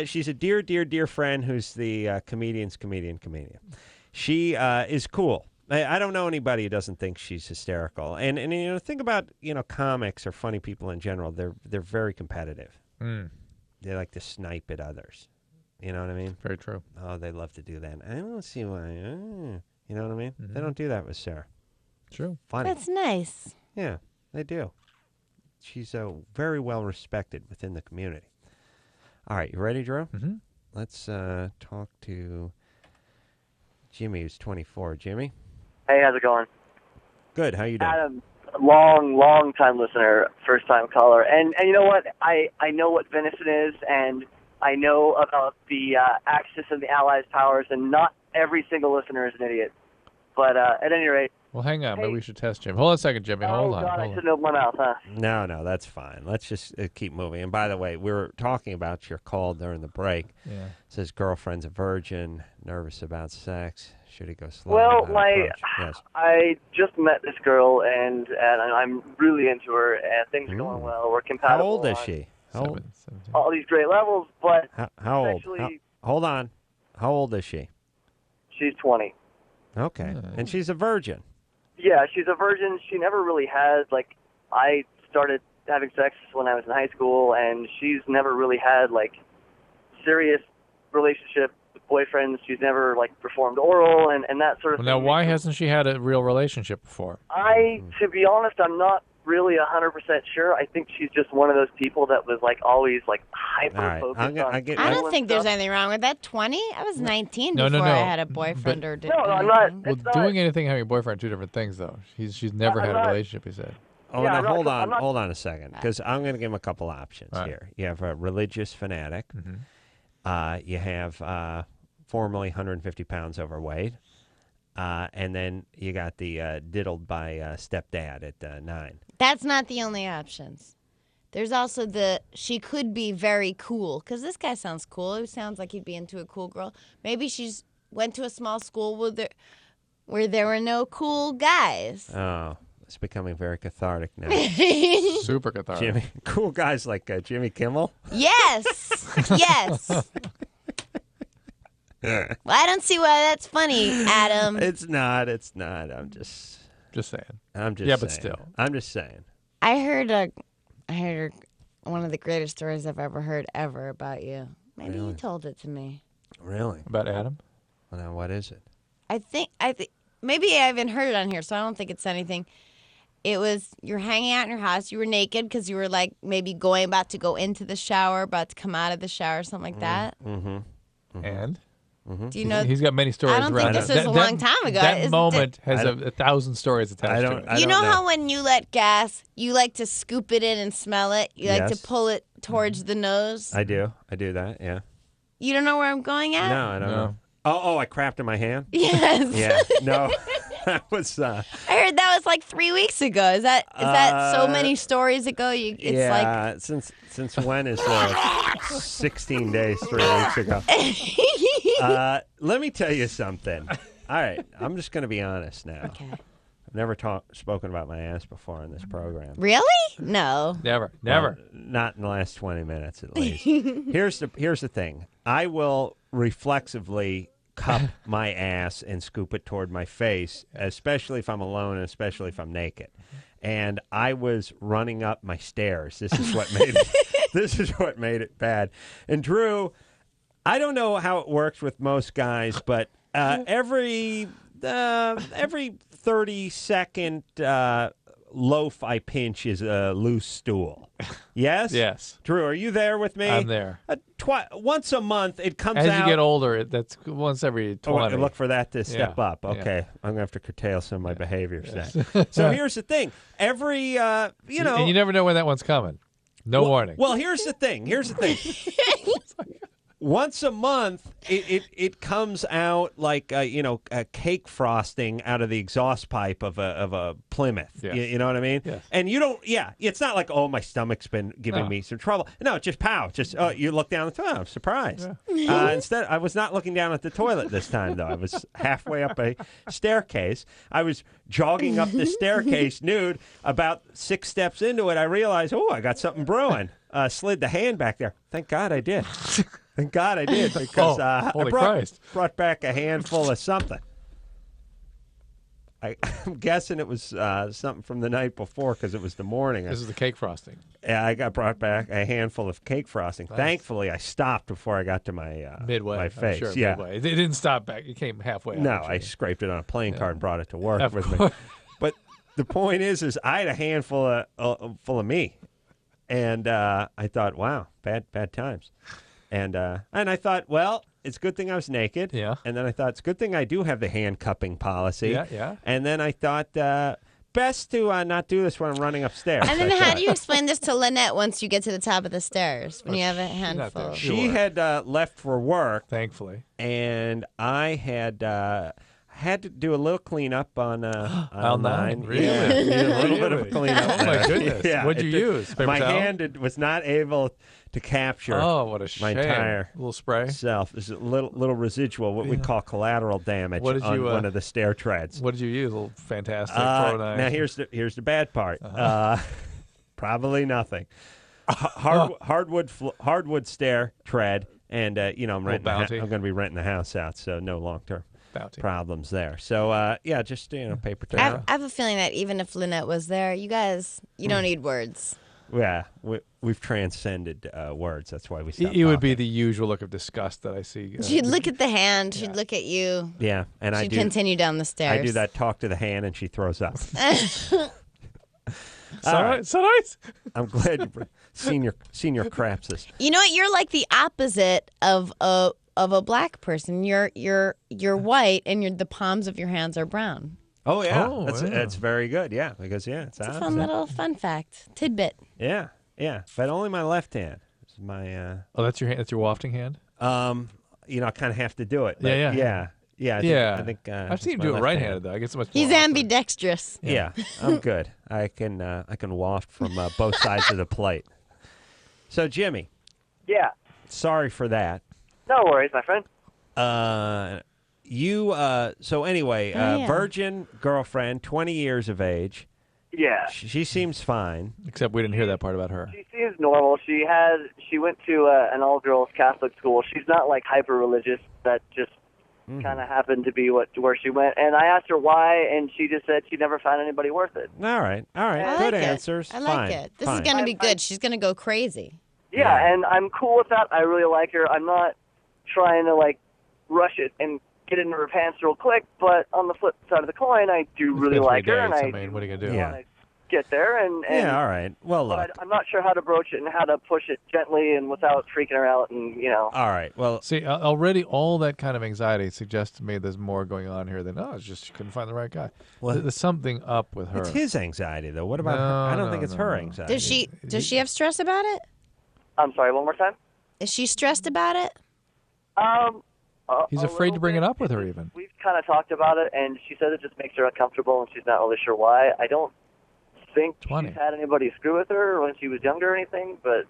she's a dear friend who's the comedian's comedian. She is cool. I don't know anybody who doesn't think she's hysterical. And you know, think about, you know, comics or funny people in general. They're very competitive. They like to snipe at others. You know what I mean? Very true. Oh, they love to do that. I don't see why. You know what I mean? They don't do that with Sarah. True. Funny. That's nice. Yeah, they do. She's very well respected within the community. All right, you ready, Drew? Mm-hmm. Let's talk to Jimmy, who's 24. Jimmy? Hey, how's it going? Good. How you doing? Adam, long time listener, first time caller. And you know what? I know what venison is, and I know about the Axis and the Allies powers, and not every single listener is an idiot. But at any rate. Well, hang on. Maybe we should test Jim. Hold on a second, Jimmy. Hold on. God, I shouldn't open my mouth, huh? No, that's fine. Let's just keep moving. And by the way, we were talking about your call during the break. Yeah. It says girlfriend's a virgin, nervous about sex. Should he go slow? Well, Yes. I just met this girl, and I'm really into her, and things are going well. We're compatible. How old is on she? How old? all these great levels, but How old? actually, Hold on. How old is she? she's 20. Okay. And she's a virgin. Yeah, she's a virgin. She never really has, I started having sex when I was in high school, and she's never really had, serious relationship with boyfriends. She's never, performed oral and that sort of Well, thing. now, why hasn't she had a real relationship before? To be honest, I'm not really 100% sure. I think she's just one of those people that was, always, hyper-focused on... I don't think there's anything wrong with that. 20? I was 19 No, before no. I had a boyfriend or did I'm not. Well, doing anything, having a boyfriend, are two different things, though. She's never had a relationship, he said. Oh, Yeah, now I'm not- hold on a second, because I'm going to give him a couple options here. You have a religious fanatic. You have formerly 150 pounds overweight. And then you got the diddled by stepdad at 9. That's not the only options. There's also she could be very cool, because this guy sounds cool. It sounds like he'd be into a cool girl. Maybe she's went to a small school where there were no cool guys. Oh, it's becoming very cathartic now. Super cathartic. Jimmy, cool guys like Jimmy Kimmel? Yes. Yes. Well, I don't see why that's funny, Adam. It's not. I'm just saying. I'm just Yeah, saying. but still. I'm just saying. I heard one of the greatest stories I've ever heard about you. Maybe you told it to me. Really? About Adam? Well, now, what is it? I think maybe I haven't heard it on here, so I don't think it's anything. It was you're hanging out in your house. You were naked because you were maybe about to go into the shower, about to come out of the shower, something like that. Mm-hmm. And? Do you know? He's got many stories. I don't think this was a long time ago. That moment has 1,000 stories attached to it. You know how when you let gas, you like to scoop it in and smell it? You like to pull it towards the nose? I do that, yeah. You don't know where I'm going at? No, I don't know. Oh, I crapped in my hand? Yes. Yeah, no. That was... I heard that was 3 weeks ago. Is that so many stories ago? Since when is 16 days, 3 weeks ago? Let me tell you something. All right, I'm just going to be honest now. Okay. I've never spoken about my ass before on this program. Really? No. Never. Well, not in the last 20 minutes, at least. Here's the thing. I will reflexively cup my ass and scoop it toward my face, especially if I'm alone and especially if I'm naked. And I was running up my stairs. This is what made it. This is what made it bad. And Drew, I don't know how it works with most guys, but every 30-second loaf I pinch is a loose stool. Yes? Yes. Drew, are you there with me? I'm there. Once a month, it comes As out. you get older, that's once every 20. Look for that to step Yeah. up. Okay. Yeah. I'm going to have to curtail some of my behaviors then. So here's the thing. Every, And you never know when that one's coming. No warning. Well, here's the thing. Once a month, it comes out like a cake frosting out of the exhaust pipe of a Plymouth. Yes. You know what I mean? Yes. And you don't. Yeah, it's not like my stomach's been giving me some trouble. No, just pow. Just you look down the toilet. I'm surprised. Instead, I was not looking down at the toilet this time though. I was halfway up a staircase. I was jogging up the staircase nude. About 6 steps into it, I realized, I got something brewing. Slid the hand back there. Thank God I did. Thank God I did, because I brought back a handful of something. I'm guessing it was something from the night before because it was the morning. This is the cake frosting. Yeah, I brought back a handful of cake frosting. Nice. Thankfully, I stopped before I got to my midway. my face. I'm sure, yeah, midway. It didn't stop back. It came halfway. No, out, I scraped it on a playing card and brought it to work Of with course. me. But the point is I had a handful full of me, and I thought, wow, bad times. And I thought, well, it's a good thing I was naked. Yeah. And then I thought, it's a good thing I do have the hand cupping policy. Yeah. And then I thought, best to not do this when I'm running upstairs. And then I how thought. do you explain this to Lynette once you get to the top of the stairs when you have a handful? She had left for work. Thankfully. And I had to do a little cleanup on Aisle 9. Really? Yeah, a little bit of a cleanup. Oh, my there. goodness. Yeah, What'd you use? Paper my towel? hand was not able to capture. Oh, what a shame. My entire little spray self. There's a little residual, what we call collateral damage What did on you, one of the stair treads. What did you use? A little fantastic. Now here's the bad part. Probably nothing. Hardwood stair tread, and I'm renting. I'm going to be renting the house out, so no long-term problems there. So just paper towel. I have a feeling that even if Lynette was there, you guys, you don't need words. Yeah, we've transcended words. That's why we stopped It would talking. be the usual look of disgust that I see. She'd look at the hand. She'd look at you. Yeah, and she'd continue down the stairs. I do that talk to the hand, and she throws up. So nice. I'm glad you seen your crap system. You know what? You're like the opposite of a black person. You're white, and the palms of your hands are brown. Oh yeah, that's very good. Yeah, because it's a fun little fun fact tidbit. Yeah, but only my left hand. It's my. That's your hand. That's your wafting hand. I kind of have to do it. But Yeah. I think I've seen him do it right-handed though. I get so much. He's ambidextrous. Yeah, I'm good. I can waft from both sides of the plate. So Jimmy. Yeah. Sorry for that. No worries, my friend. So anyway, yeah. virgin girlfriend, 20 years of age. Yeah. She seems fine. Except we didn't hear that part about her. She seems normal. She went to an all-girls Catholic school. She's not like hyper-religious. That just kind of happened to be where she went. And I asked her why, and she just said she never found anybody worth it. All right. I Good like answers. I like Fine. it. This is going to be good. She's going to go crazy. Yeah, and I'm cool with that. I really like her. I'm not trying to rush it and get into her pants real quick, but on the flip side of the coin, I do really like her, and I what are you gonna do? want to get there. And all right. Well, look. But I'm not sure how to broach it and how to push it gently and without freaking her out, and All right. Well, see, already all that kind of anxiety suggests to me there's more going on here than it's just she couldn't find the right guy. Well, there's something up with her. It's his anxiety, though. What about her? I don't think it's her anxiety. Does she have stress about it? I'm sorry, one more time? Is she stressed about it? He's afraid to bring it up with her, even. We've kind of talked about it, and she said it just makes her uncomfortable, and she's not really sure why. I don't think 20. she's had anybody screw with her when she was younger or anything, but,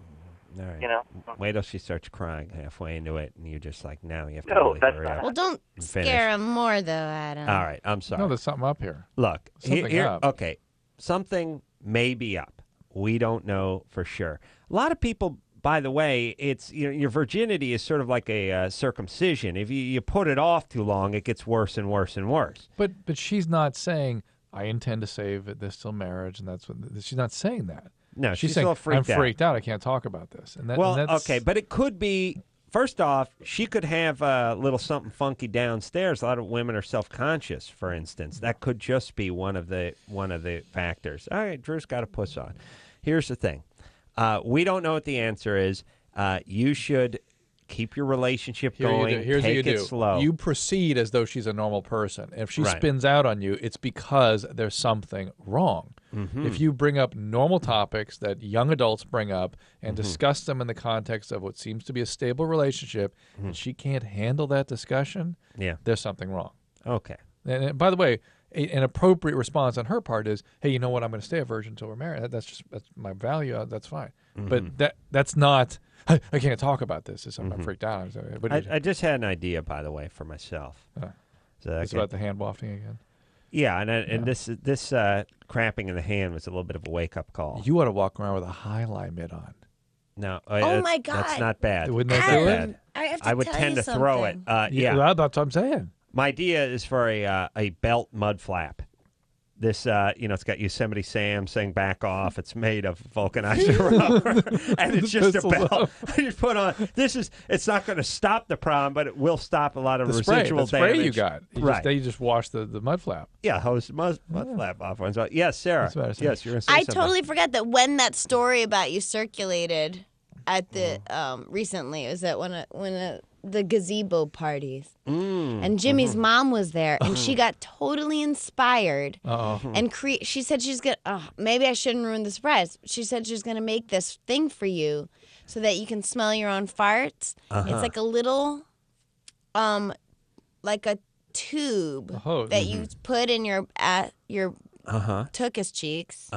All right. Wait till she starts crying halfway into it, and you're just like, now you have to No, really that's hurry not up. Well, don't and finish. scare him more, though, Adam. All right. I'm sorry. No, there's something up here. Look, Something up. Okay, something may be up. We don't know for sure. A lot of people, by the way, it's your virginity is sort of like a circumcision. If you put it off too long, it gets worse and worse and worse. But she's not saying I intend to save this till marriage, and that's what she's not saying that. No, she's she's saying still freaked I'm out. freaked out. I can't talk about this. And Well, that's, okay, but it could be first off, she could have a little something funky downstairs. A lot of women are self-conscious, for instance. That could just be one of the factors. All right, Drew's got a puss on. Here's the thing. We don't know what the answer is. You should keep your relationship going. Here's Take what you it do. slow. You proceed as though she's a normal person. If she Right. spins out on you, it's because there's something wrong. Mhm. If you bring up normal topics that young adults bring up and discuss them in the context of what seems to be a stable relationship, and she can't handle that discussion, there's something wrong. Okay. And by the way, an appropriate response on her part is, "Hey, you know what? I'm going to stay a virgin until we're married. That's my value. That's fine." But that's not. I can't talk about this. It's something I'm freaked out. I just had an idea, by the way, for myself. So It's about the hand wafting again. Yeah, and this crapping in the hand was a little bit of a wake-up call. You ought to walk around with a highlight mitt on. No, Oh my God. that's not bad. Wouldn't That's that not do bad. it? I have to I would tell tend you to throw it. something. Yeah, That's what I'm saying. my idea is for a belt mud flap. This, it's got Yosemite Sam saying "back off." It's made of vulcanized rubber, and it's just a belt. You put on. It's not going to stop the problem, but it will stop a lot of The residual spray damage. you got. You just wash the mud flap. Yeah, hose mud flap off one. So, yes, Sarah. Yes, you're going to say I something. totally forgot that when that story about you circulated at the recently, it was at the gazebo parties, and Jimmy's mom was there, and she got totally inspired. And she said she's gonna. Maybe I shouldn't ruin the surprise. She said she's gonna make this thing for you, so that you can smell your own farts. It's like a little, like a tube that you put in your tuchus cheeks.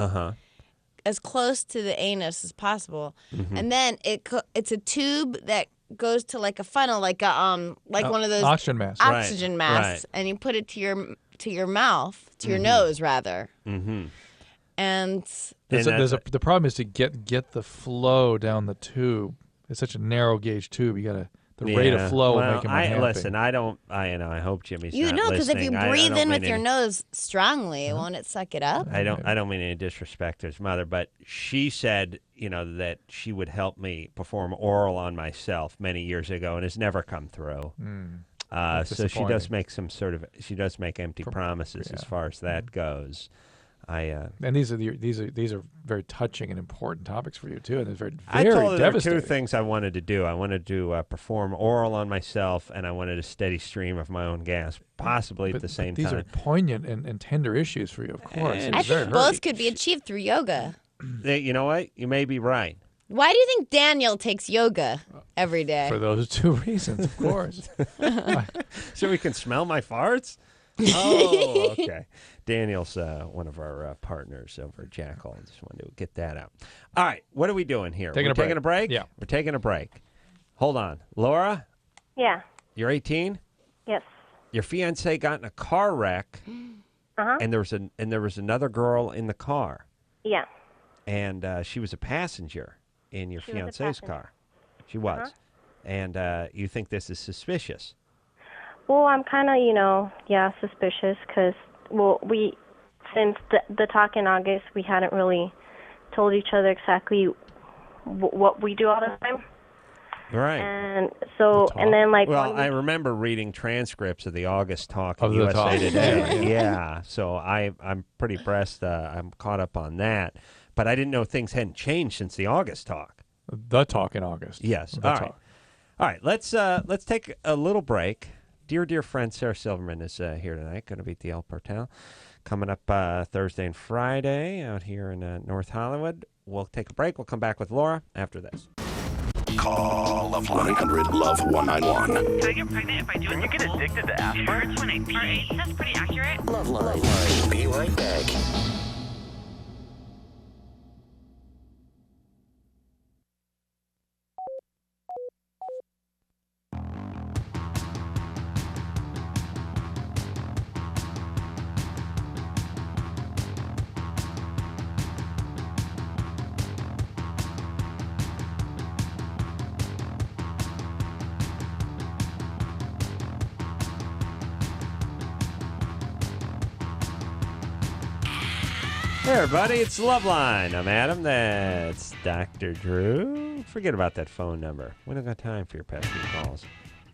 As close to the anus as possible, and then it's a tube that goes to like a funnel, like a one of those oxygen masks. Oxygen masks, right. and you put it to your mouth, to your nose rather. And the problem is to get the flow down the tube. It's such a narrow gauge tube. You got the rate of flow will make him unhappy. Listen, I hope Jimmy's not because if you listening. breathe I in don't with mean your any- nose strongly, won't it suck it up? I don't mean any disrespect to his mother, but she said, that she would help me perform oral on myself many years ago, and has never come through. So she does make empty promises as far as that goes. And these are very touching and important topics for you too, and it's very I told her there were devastating. two things I wanted to do. I wanted to perform oral on myself, and I wanted a steady stream of my own gas, possibly at the same these time. are poignant and tender issues for you, of course. And I It's very think both hurting. could be achieved through yoga. You know what? You may be right. Why do you think Daniel takes yoga every day? For those two reasons, of course. So we can smell my farts? Oh, okay. Daniel's one of our partners over at Jackal. I just wanted to get that out. All right, what are we doing here? Taking a break. Yeah. We're taking a break. Hold on. Laura, Yeah. you're 18? Yes. Your fiancé got in a car wreck, Uh-huh. and there was another girl in the car, Yeah. and she was a passenger in your She was a fiancé's passenger. car. She was. Uh-huh. And you think this is suspicious? Well, I'm kind of, suspicious because, since the talk in August, we hadn't really told each other exactly what we do all the time. Right. And so, and then Well, I remember reading transcripts of the August talk Of in the USA talk. Today. Yeah. Yeah. So I'm pretty impressed. I'm caught up on that. But I didn't know things hadn't changed since the August talk. The talk in August. Yes. The All right. talk. All right. Let's take a little break. Dear friend Sarah Silverman is here tonight. Going to be at the El Portal. Coming up Thursday and Friday out here in North Hollywood. We'll take a break. We'll come back with Laura after this. Call 1-800-LOVE-191. Can I get pregnant if I do it? You get addicted to aspirin? Sure, it's when I pee. That's pretty accurate. LoveLine. We'll be right back. Hey, everybody, it's LoveLine. I'm Adam. That's Dr. Drew. Forget about that phone number. We don't got time for your pesky calls.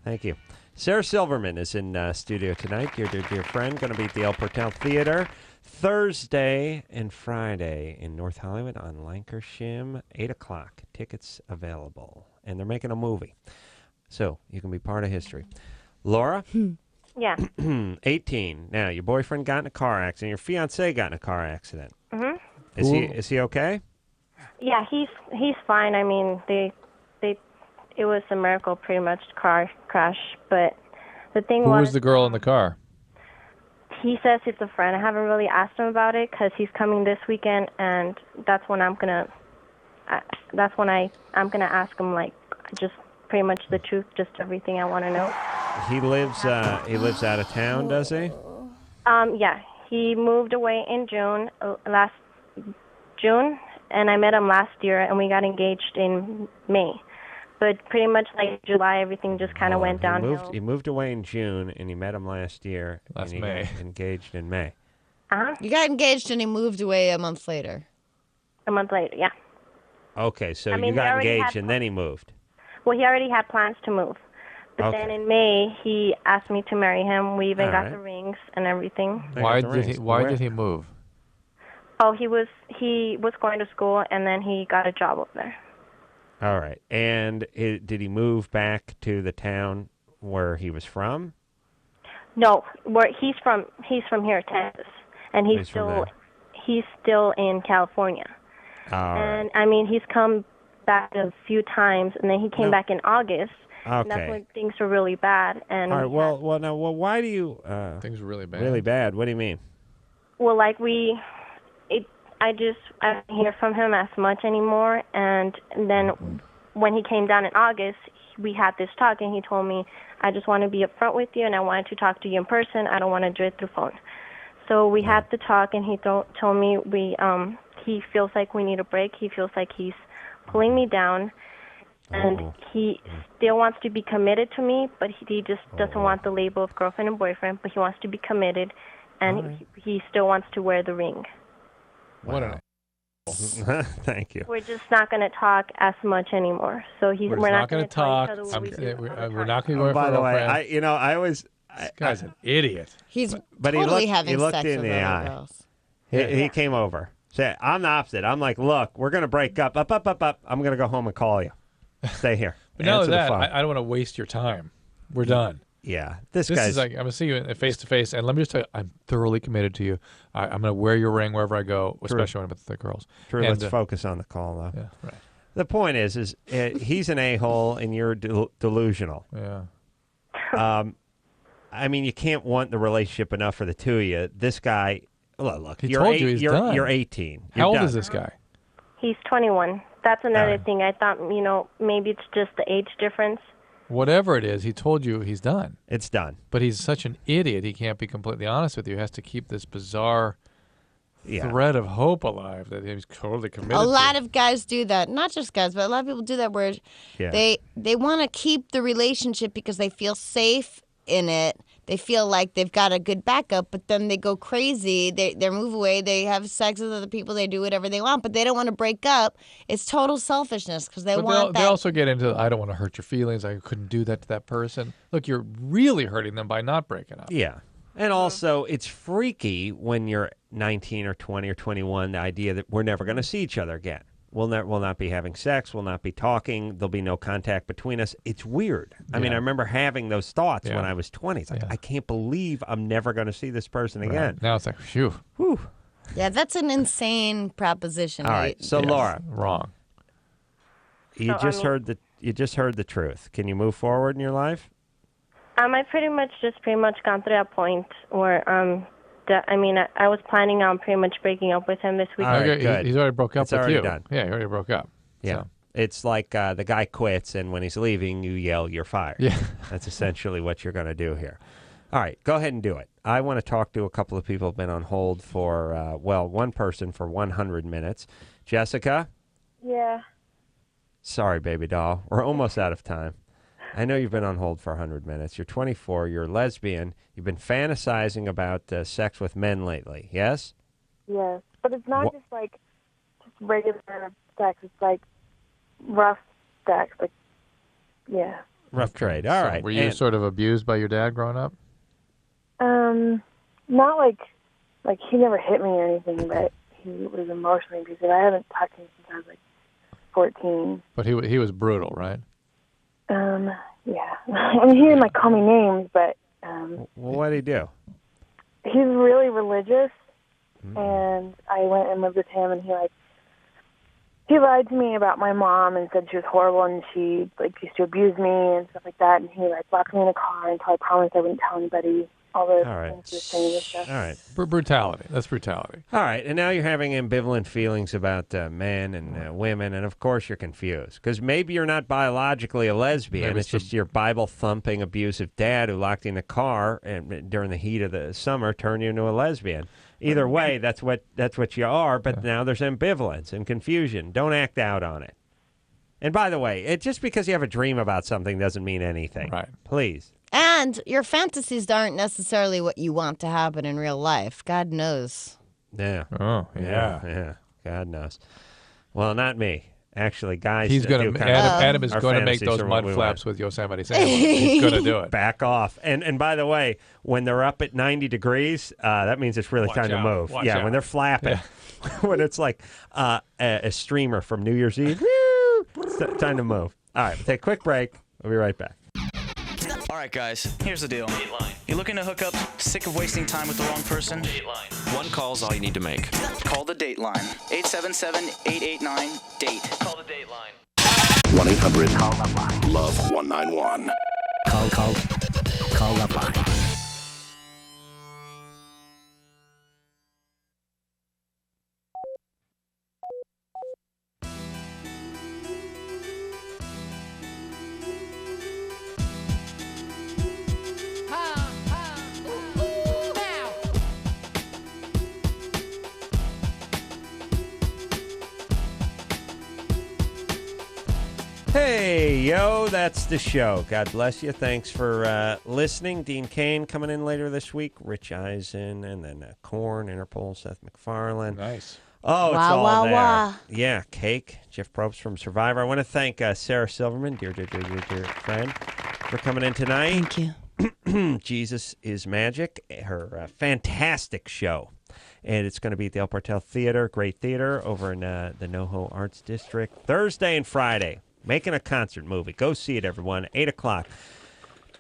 Thank you. Sarah Silverman is in studio tonight. Your dear friend, going to be at the El Portal Theater Thursday and Friday in North Hollywood on Lancashire, 8 o'clock. Tickets available. And they're making a movie. So you can be part of history. Laura? Yeah. 18. Now, your boyfriend got in a car accident. Your fiancé got in a car accident. Mhm. Is he okay? Yeah, he's fine. I mean, it was a miracle, pretty much, car crash. But the thing Who was, was the girl in the car? he says it's a friend. I haven't really asked him about it because he's coming this weekend, and that's when I'm gonna ask him, like, just pretty much the truth, just everything I want to know. He lives out of town, does he? Yeah, he moved away in last June, and I met him last year, and we got engaged in May. But pretty much like July, everything just kind of went downhill. He moved away in June, and he met him last year. Last and May. Got engaged in May. You got engaged and he moved away a month later. A month later, yeah. Okay, so I mean, you he got already engaged had and then he moved. Well, he already had plans to move. But Okay. then in May, he asked me to marry him. We even All got right. the rings and everything. Why did he move? Oh, he was going to school, and then he got a job up there. All right. And did he move back to the town where he was from? No, where he's from here, Texas, and He's from he's still in California. All right. And I mean, he's come back a few times, and then he came back in August. And that's Okay. when things were really bad. And All right. Well, why do you? Things were really bad. Really bad. What do you mean? well, like I don't hear from him as much anymore. And then when he came down in August, we had this talk, and he told me, I just want to be upfront with you, and I wanted to talk to you in person. I don't want to do it through phone. So we had the talk, and he told me he feels like we need a break. He feels like he's pulling me down, and he still wants to be committed to me, but he just doesn't want the label of girlfriend and boyfriend, but he wants to be committed, and he still wants to wear the ring. What an Thank you. We're just not going to talk as much anymore. So we're not going to talk. tell each other what we do. We're not going to go. By the way, this guy's an idiot. He's But totally he having looked sex in with the other eye. girls. He came over. Said, I'm the opposite. I'm like, look, we're going to break up. Up. I'm going to go home and call you. Stay here. But not Answer only the that, phone. I don't want to waste your time. We're done. Yeah. This guy's is like, I'm going to see you face to face, and let me just tell you, I'm thoroughly committed to you. I'm going to wear your ring wherever I go, especially when I'm with the girls. True. And, Let's focus on the call, though. Yeah, right. The point is he's an a-hole and you're delusional. Yeah. I mean, you can't want the relationship enough for the two of you. This guy, look, He you're told you he's done. You're 18. How You're old done. is this guy? He's 21. That's another right. thing. I thought, maybe it's just the age difference. Whatever it is, he told you he's done. It's done. But he's such an idiot, he can't be completely honest with you. He has to keep this bizarre thread of hope alive that he's totally committed A to. lot of guys do that. Not just guys, but a lot of people do that where they want to keep the relationship because they feel safe in it. They feel like they've got a good backup, but then they go crazy. They move away. They have sex with other people. They do whatever they want, but they don't want to break up. It's total selfishness because they want that. They also get into, I don't want to hurt your feelings. I couldn't do that to that person. Look, you're really hurting them by not breaking up. Yeah. And also, it's freaky when you're 19 or 20 or 21, the idea that we're never going to see each other again. We'll not be having sex. We'll not be talking. There'll be no contact between us. It's weird. I mean, I remember having those thoughts when I was 20. It's like, I can't believe I'm never going to see this person again. Now it's like, phew. Whew. Yeah, that's an insane proposition. All right. So, Laura. Wrong. You just heard the truth. Can you move forward in your life? I pretty much gone through that point where I was planning on pretty much breaking up with him this weekend. All right, good. He's already broke up It's with already you. done. Yeah, he already broke up. Yeah. So. It's like the guy quits, and when he's leaving, you yell, "You're fired." Yeah. That's essentially what you're going to do here. All right, go ahead and do it. I want to talk to a couple of people who've been on hold for, one person for 100 minutes. Jessica? Yeah. Sorry, baby doll. We're almost out of time. I know you've been on hold for 100 minutes. You're 24. You're a lesbian. You've been fantasizing about sex with men lately, yes? Yes, but it's not just regular sex. It's like rough sex. Like, yeah. Rough trade. All right. Were you sort of abused by your dad growing up? Not like he never hit me or anything, but he was emotionally abusive. I haven't talked to him since I was like 14. But he was brutal, right? Yeah. I mean, he didn't like call me names, but Well, what did he do? he's really religious, and I went and lived with him, and he lied to me about my mom and said she was horrible and she used to abuse me and stuff like that, and he locked me in a car until I promised I wouldn't tell anybody all the things he was saying and stuff. All right. Brutality. That's brutality. All right, and now you're having ambivalent feelings about men and women, and of course you're confused because maybe you're not biologically a lesbian. Maybe It's just your Bible-thumping, abusive dad who locked you in the car and during the heat of the summer turned you into a lesbian. Either way, that's what you are. But now there's ambivalence and confusion. Don't act out on it. And by the way, just because you have a dream about something doesn't mean anything. Right? Please. And your fantasies aren't necessarily what you want to happen in real life. God knows. Yeah. Oh, Yeah. God knows. Well, not me. Actually, guys. He's going to. Adam is our going to make fantasies those are mud what we flaps want. with Yosemite Sam. He's going to do it. Back off. And by the way, when they're up at 90 degrees, that means it's really time to move. Watch out. When they're flapping, when it's like a streamer from New Year's Eve, it's time to move. All right, we'll take a quick break. We'll be right back. All right, guys, here's the deal. You looking to hook up? Sick of wasting time with the wrong person? One call's all you need to make. Call the Dateline. 877-889-DATE. Call the Dateline. 1-800-LOVE-191. Call LoveLine. Hey, yo, that's the show. God bless you. Thanks for listening. Dean Cain coming in later this week. Rich Eisen, and then Korn, Interpol, Seth MacFarlane. Nice. Oh, it's Wah, all wah, there. wah. Yeah, Cake, Jeff Probst from Survivor. I want to thank Sarah Silverman, dear friend, for coming in tonight. Thank you. Jesus is Magic, her fantastic show. And it's going to be at the El Portal Theater, great theater, over in the NoHo Arts District, Thursday and Friday. Making a concert movie. Go see it, everyone. 8 o'clock.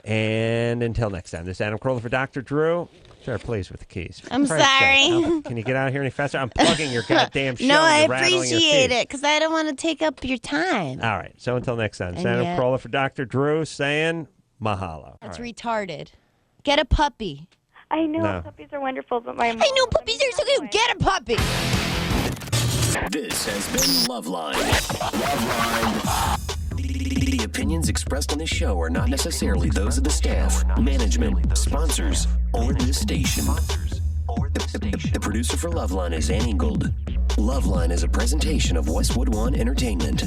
And until next time, this is Adam Carolla for Dr. Drew. Sarah, please, with the keys. I'm For Christ's sorry. sake. Can you get out here any faster? I'm plugging your goddamn show. No, I You're rattling your appreciate keys. it because I don't want to take up your time. All right. So until next time, this is And Adam yet- Carolla for Dr. Drew saying mahalo. That's All right. retarded. Get a puppy. I know No. puppies are wonderful, but my I know puppies are so good. Get a puppy. This has been LoveLine. LoveLine. The opinions expressed on this show are not necessarily those of the staff, management, sponsors, or this station. The producer for LoveLine is Ann Ingold. LoveLine is a presentation of Westwood One Entertainment.